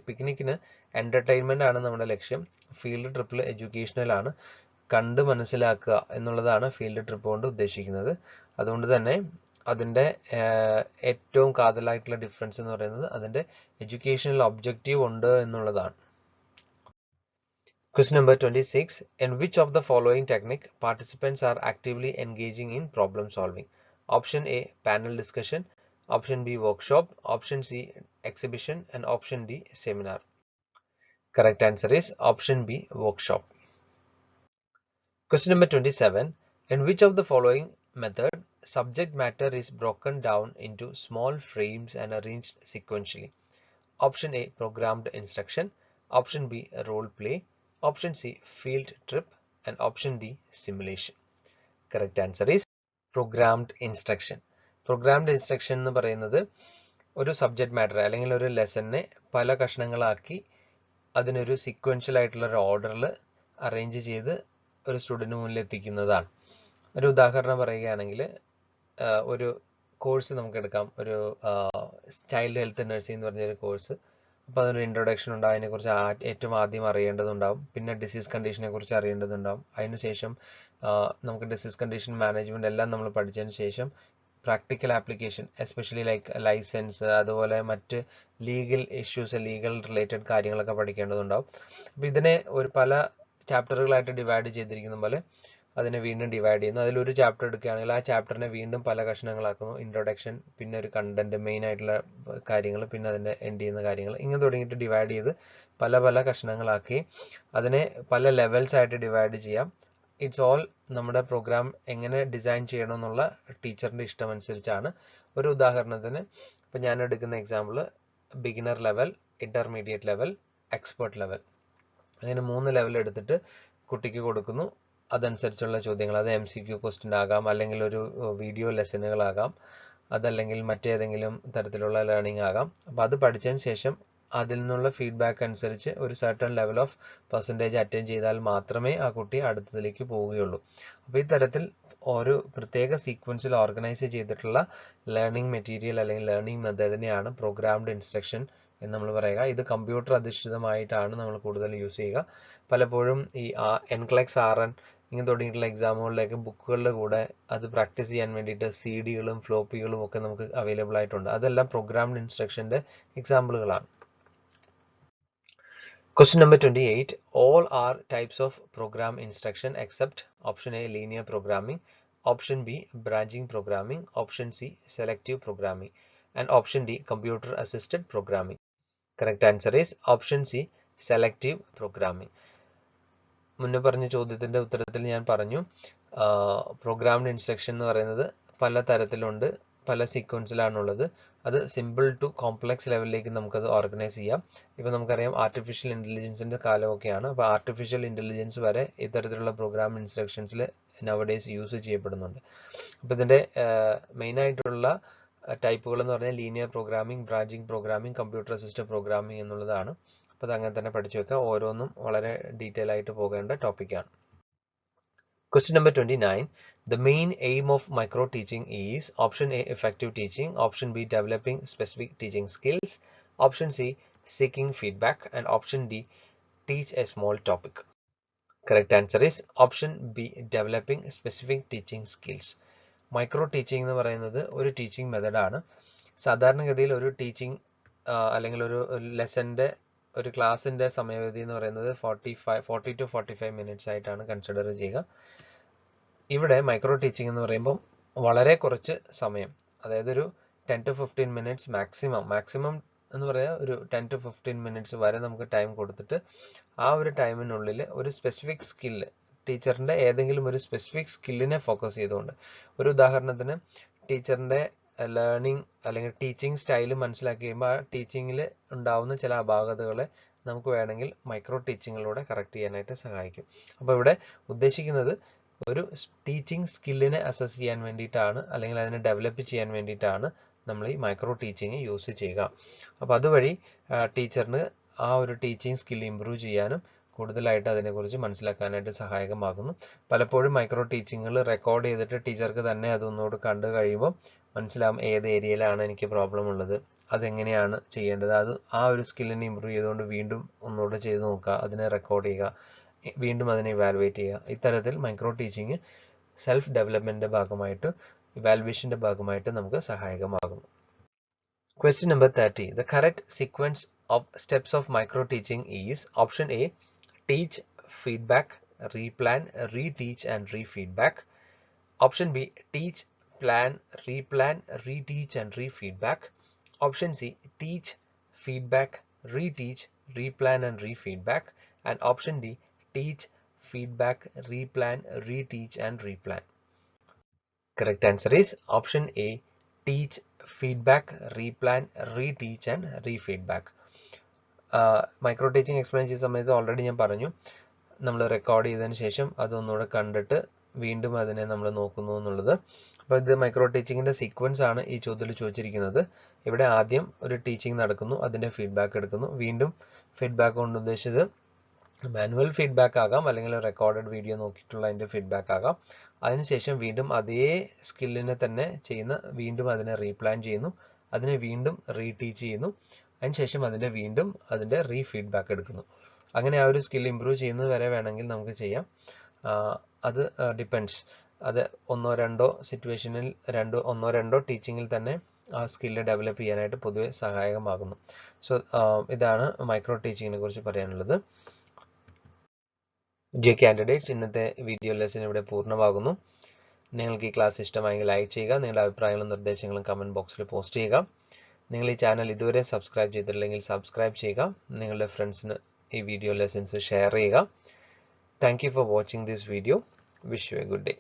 പിക്നിക്കിന് എൻ്റർടൈൻമെൻ്റ് ആണ് നമ്മുടെ ലക്ഷ്യം. ഫീൽഡ് ട്രിപ്പിൽ എഡ്യൂക്കേഷണൽ ആണ്, കണ്ട് മനസ്സിലാക്കുക എന്നുള്ളതാണ് ഫീൽഡ് ട്രിപ്പ് കൊണ്ട് ഉദ്ദേശിക്കുന്നത്. അതുകൊണ്ട് തന്നെ അതിൻ്റെ ഏറ്റവും കാതലായിട്ടുള്ള ഡിഫറൻസ് എന്ന് പറയുന്നത് അതിൻ്റെ എഡ്യൂക്കേഷണൽ ഒബ്ജക്റ്റീവ് ഉണ്ട് എന്നുള്ളതാണ്. Question number 26. In which of the following technique participants are actively engaging in problem solving? Option A, panel discussion. Option B, workshop. Option C, exhibition. And option D, seminar. Correct answer is option B, workshop. Question number 27. In which of the following method subject matter is broken down into small frames and arranged sequentially? Option A, programmed instruction. Option B, role play. Option C, field trip. And option D, simulation. Correct answer is programmed instruction. Programmed instruction എന്ന് പറയുന്നത് ഒരു subject matter അല്ലെങ്കിൽ ഒരു ലെസണിനെ പല കഷ്ണങ്ങളാക്കി അതിനൊരു sequential ആയിട്ടുള്ള ഒരു ഓർഡറിൽ അറേഞ്ച് ചെയ്ത് ഒരു സ്റ്റുഡൻറ്റിന് മുന്നിൽ എത്തിക്കുന്നതാണ്. ഒരു ഉദാഹരണം പറയുകയാണെങ്കിൽ ഒരു കോഴ്സ് നമുക്ക് എടുക്കാം. ഒരു ചൈൽഡ് ഹെൽത്ത് നഴ്സിംഗ് എന്ന് പറഞ്ഞൊരു കോഴ്സ്. അപ്പോൾ അതിനൊരു ഇൻട്രൊഡക്ഷൻ ഉണ്ടാവും, അതിനെക്കുറിച്ച് ഏറ്റവും ആദ്യം അറിയേണ്ടതുണ്ടാവും. പിന്നെ ഡിസീസ് കണ്ടീഷനെ കുറിച്ച് അറിയേണ്ടതുണ്ടാവും. അതിനുശേഷം നമുക്ക് ഡിസീസ് കണ്ടീഷൻ മാനേജ്മെന്റ് എല്ലാം നമ്മൾ പഠിച്ചതിന് ശേഷം practical application, especially like licence, അതുപോലെ മറ്റ് ലീഗൽ ഇഷ്യൂസ്, ലീഗൽ റിലേറ്റഡ് കാര്യങ്ങളൊക്കെ പഠിക്കേണ്ടതുണ്ടാവും. അപ്പോൾ ഇതിനെ ഒരു പല ചാപ്റ്ററുകളായിട്ട് ഡിവൈഡ് ചെയ്തിരിക്കുന്ന പോലെ അതിനെ വീണ്ടും ഡിവൈഡ് ചെയ്യുന്നു. അതിലൊരു ചാപ്റ്റർ എടുക്കുകയാണെങ്കിൽ ആ ചാപ്റ്ററിനെ വീണ്ടും പല കഷ്ണങ്ങളാക്കുന്നു. ഇൻട്രൊഡക്ഷൻ, പിന്നെ ഒരു കണ്ടന്റ്, മെയിൻ ആയിട്ടുള്ള കാര്യങ്ങൾ, പിന്നെ അതിൻ്റെ എൻഡ് ചെയ്യുന്ന കാര്യങ്ങൾ, ഇങ്ങനെ തുടങ്ങിയിട്ട് ഡിവൈഡ് ചെയ്ത് പല പല കഷ്ണങ്ങളാക്കി അതിനെ പല ലെവൽസ് ആയിട്ട് ഡിവൈഡ് ചെയ്യാം. ഇറ്റ്സ് ഓൾ നമ്മുടെ പ്രോഗ്രാം എങ്ങനെ ഡിസൈൻ ചെയ്യണമെന്നുള്ള ടീച്ചറിൻ്റെ ഇഷ്ടമനുസരിച്ചാണ്. ഒരു ഉദാഹരണത്തിന് ഇപ്പം ഞാൻ എടുക്കുന്ന example beginner level, intermediate level, expert level, അങ്ങനെ 3 ലെവൽ എടുത്തിട്ട് കുട്ടിക്ക് കൊടുക്കുന്നു. അതനുസരിച്ചുള്ള ചോദ്യങ്ങൾ, അത് MCQ ക്വസ്റ്റ്യൻ ആകാം, അല്ലെങ്കിൽ ഒരു വീഡിയോ ലെസനുകളാകാം, അതല്ലെങ്കിൽ മറ്റേതെങ്കിലും തരത്തിലുള്ള ലേണിംഗ് ആകാം. അപ്പോൾ അത് പഠിച്ചതിന് ശേഷം അതിൽ നിന്നുള്ള ഫീഡ്ബാക്ക് അനുസരിച്ച് ഒരു certain level of percentage attain ചെയ്താൽ മാത്രമേ ആ കുട്ടി അടുത്തതിലേക്ക് പോവുകയുള്ളൂ. അപ്പോൾ ഇത്തരത്തിൽ ഒരു പ്രത്യേക സീക്വൻസിൽ ഓർഗനൈസ് ചെയ്തിട്ടുള്ള ലേണിംഗ് മെറ്റീരിയൽ അല്ലെങ്കിൽ ലേണിംഗ് മെത്തേഡിനെയാണ് പ്രോഗ്രാംഡ് ഇൻസ്ട്രക്ഷൻ എന്ന് നമ്മൾ പറയുക. ഇത് കമ്പ്യൂട്ടർ അധിഷ്ഠിതമായിട്ടാണ് നമ്മൾ കൂടുതൽ യൂസ് ചെയ്യുക. പലപ്പോഴും ഈ NCLEX RN ഇങ്ങനെ തുടങ്ങിയിട്ടുള്ള എക്സാമുകളിലേക്ക് ബുക്കുകളുടെ കൂടെ അത് പ്രാക്ടീസ് ചെയ്യാൻ വേണ്ടിയിട്ട് CD-കളും ഫ്ലോപ്പികളും ഒക്കെ നമുക്ക് അവൈലബിൾ ആയിട്ടുണ്ട്. അതെല്ലാം programmed ഇൻസ്ട്രക്ഷൻ്റെ എക്സാമ്പിളുകളാണ്. Question number 28. All are types of program instruction except option A, linear programming, option B, branching programming, option C, selective programming, and option D, computer assisted programming. Correct answer is option C, selective programming. മുന്നേ പറഞ്ഞ ചോദ്യത്തിൻ്റെ ഉത്തരത്തിൽ ഞാൻ പറഞ്ഞു programmed instruction എന്ന് പറയുന്നത് പല തരത്തിലുണ്ട്, പല സീക്വൻസിലാണുള്ളത്. അത് സിമ്പിൾ ടു കോംപ്ലക്സ് ലെവലിലേക്ക് നമുക്കത് ഓർഗനൈസ് ചെയ്യാം. ഇപ്പോൾ നമുക്കറിയാം ആർട്ടിഫിഷ്യൽ ഇൻ്റലിജൻസിൻ്റെ കാലമൊക്കെയാണ്. അപ്പോൾ ആർട്ടിഫിഷ്യൽ ഇൻ്റലിജൻസ് വരെ ഇത്തരത്തിലുള്ള പ്രോഗ്രാം ഇൻസ്ട്രക്ഷൻസിൽ നവഡേയ്സ് യൂസ് ചെയ്യപ്പെടുന്നുണ്ട്. അപ്പോൾ ഇതിൻ്റെ മെയിനായിട്ടുള്ള ടൈപ്പുകൾ എന്ന് പറഞ്ഞാൽ linear programming, branching programming, computer assisted programming എന്നുള്ളതാണ്. അപ്പോൾ അത് അങ്ങനെ തന്നെ പഠിച്ചു വെക്കുക. ഓരോന്നും വളരെ ഡീറ്റെയിൽ ആയിട്ട് പോകേണ്ട ടോപ്പിക്കാണ്. Question number 29. The main aim of micro teaching is option A, effective teaching, option B, developing specific teaching skills, option C, seeking feedback, and option D, teach a small topic. Correct answer is option B, developing specific teaching skills. Micro teaching എന്ന് പറയുന്നത് ഒരു teaching മെത്തഡാണ്. സാധാരണഗതിയിൽ ഒരു teaching അല്ലെങ്കിൽ ഒരു ലെസന്റെ ഒരു ക്ലാസിന്റെ സമയപരിധി എന്ന് പറയുന്നത് 40 to 45 മിനിറ്റ്സ് ആയിട്ടാണ് കൺസിഡർ ചെയ്യുക. ഇവിടെ മൈക്രോ ടീച്ചിങ് എന്ന് പറയുമ്പോൾ വളരെ കുറച്ച് സമയം, അതായത് ഒരു 10 to 15 മിനിറ്റ്സ് മാക്സിമം എന്ന് പറയാ ഒരു 10 to 15 മിനിറ്റ്സ് വരെ നമുക്ക് ടൈം കൊടുത്തിട്ട് ആ ഒരു ടൈമിനുള്ളിൽ ഒരു സ്പെസിഫിക് സ്കില്ല്, ടീച്ചറിന്റെ ഏതെങ്കിലും ഒരു സ്പെസിഫിക് സ്കില്ലിനെ ഫോക്കസ് ചെയ്തുകൊണ്ട്, ഒരു ഉദാഹരണത്തിന് ടീച്ചറിന്റെ ലേണിംഗ് അല്ലെങ്കിൽ ടീച്ചിങ് സ്റ്റൈൽ മനസ്സിലാക്കി കഴിയുമ്പോൾ ആ ടീച്ചിങ്ങിൽ ഉണ്ടാവുന്ന ചില അപാകതകളെ നമുക്ക് വേണമെങ്കിൽ മൈക്രോ ടീച്ചിങ്ങിലൂടെ കറക്റ്റ് ചെയ്യാനായിട്ട് സഹായിക്കും. അപ്പോൾ ഇവിടെ ഉദ്ദേശിക്കുന്നത് ഒരു ടീച്ചിങ് സ്കില്ലിനെ അസസ് ചെയ്യാൻ വേണ്ടിയിട്ടാണ്, അല്ലെങ്കിൽ അതിനെ ഡെവലപ്പ് ചെയ്യാൻ വേണ്ടിയിട്ടാണ് നമ്മൾ ഈ മൈക്രോ ടീച്ചിങ് യൂസ് ചെയ്യുക. അപ്പോൾ അതുവഴി ടീച്ചറിന് ആ ഒരു ടീച്ചിങ് സ്കിൽ ഇംപ്രൂവ് ചെയ്യാനും കൂടുതലായിട്ട് അതിനെക്കുറിച്ച് മനസ്സിലാക്കാനായിട്ട് സഹായകമാകുന്നു. പലപ്പോഴും മൈക്രോ ടീച്ചിങ്ങുകൾ റെക്കോർഡ് ചെയ്തിട്ട് ടീച്ചർക്ക് തന്നെ അതൊന്നുകൂടി കണ്ടു കഴിയുമ്പോൾ മനസ്സിലാവും ഏത് ഏരിയയിലാണ് എനിക്ക് പ്രോബ്ലം ഉള്ളത്, അതെങ്ങനെയാണ് ചെയ്യേണ്ടത്. അത് ആ ഒരു സ്കില്ലിനെ ഇംപ്രൂവ് ചെയ്തുകൊണ്ട് വീണ്ടും ഒന്നുകൂടെ ചെയ്ത് നോക്കുക, അതിനെ റെക്കോർഡ് ചെയ്യുക, വീണ്ടും അതിനെ ഇവാലുവേറ്റ് ചെയ്യുക. ഇത്തരത്തിൽ മൈക്രോ ടീച്ചിങ് സെൽഫ് ഡെവലപ്മെന്റിന്റെ ഭാഗമായിട്ട്, ഇവാലുവേഷന്റെ ഭാഗമായിട്ട് നമുക്ക് സഹായകമാകുന്നു. Question number 30. The correct sequence of steps of micro teaching is option A, teach, feedback, replan, reteach and re-feedback. Option B, teach, plan, replan, reteach and re-feedback. Option C, teach, feedback, reteach, replan and re-feedback. And option D, teach, feedback, replan, reteach and replan. Correct answer is option A, teach, feedback, replan, reteach and re-feedback. Micro teaching explain ചെയ്യുന്ന സമയത്ത് already ഞാൻ പറഞ്ഞു, നമ്മൾ record ചെയ്തതിന് ശേഷം അതൊന്നുകൂടെ കണ്ടിട്ട് വീണ്ടും അതിനെ നമ്മൾ നോക്കുന്നു എന്നുള്ളത്. അപ്പോൾ ഇത് മൈക്രോ ടീച്ചിങ്ങിന്റെ സീക്വൻസ് ആണ് ഈ ചോദ്യത്തിൽ ചോദിച്ചിരിക്കുന്നത്. ഇവിടെ ആദ്യം ഒരു ടീച്ചിങ് നടക്കുന്നു, അതിന്റെ ഫീഡ്ബാക്ക് എടുക്കുന്നു, വീണ്ടും ഫീഡ്ബാക്ക് കൊണ്ട് ഉദ്ദേശിച്ചത് മാനുവൽ ഫീഡ്ബാക്ക് ആകാം, അല്ലെങ്കിൽ റെക്കോർഡഡ് വീഡിയോ നോക്കിയിട്ടുള്ള അതിന്റെ ഫീഡ്ബാക്ക് ആകാം. അതിനുശേഷം വീണ്ടും അതേ സ്കില്ലിനെ തന്നെ ചെയ്യുന്ന, വീണ്ടും അതിനെ റീപ്ലാൻ ചെയ്യുന്നു, അതിനെ വീണ്ടും റീടീച്ച് ചെയ്യുന്നു, അതിനുശേഷം അതിന്റെ റീഫീഡ്ബാക്ക് എടുക്കുന്നു. അങ്ങനെ ആ ഒരു സ്കിൽ ഇംപ്രൂവ് ചെയ്യുന്നത് വരെ വേണമെങ്കിൽ നമുക്ക് ചെയ്യാം. അത് ഡിപ്പെൻഡ്സ്, അത് ഒന്നോ രണ്ടോ ടീച്ചിങ്ങിൽ തന്നെ ആ സ്കില്ല് ഡെവലപ്പ് ചെയ്യാനായിട്ട് പൊതുവെ സഹായകമാകുന്നു. സോ ഇതാണ് മൈക്രോ ടീച്ചിങ്ങിനെ കുറിച്ച് പറയാനുള്ളത്. ഡിയർ കാൻഡിഡേറ്റ്സ്, ഇന്നത്തെ വീഡിയോ ലെസൺ ഇവിടെ പൂർണ്ണമാകുന്നു. നിങ്ങൾക്ക് ഈ ക്ലാസ് ഇഷ്ടമായെങ്കിൽ ലൈക്ക് ചെയ്യുക, നിങ്ങളുടെ അഭിപ്രായങ്ങളും നിർദ്ദേശങ്ങളും കമന്റ് ബോക്സിൽ പോസ്റ്റ് ചെയ്യുക. നിങ്ങൾ ഈ ചാനൽ ഇതുവരെ സബ്സ്ക്രൈബ് ചെയ്തിട്ടില്ലെങ്കിൽ സബ്സ്ക്രൈബ് ചെയ്യുക, നിങ്ങളുടെ ഫ്രണ്ട്സിന് ഈ വീഡിയോ ലെസൺസ് ഷെയർ ചെയ്യുക. Thank you for watching this video. Wish you A good day.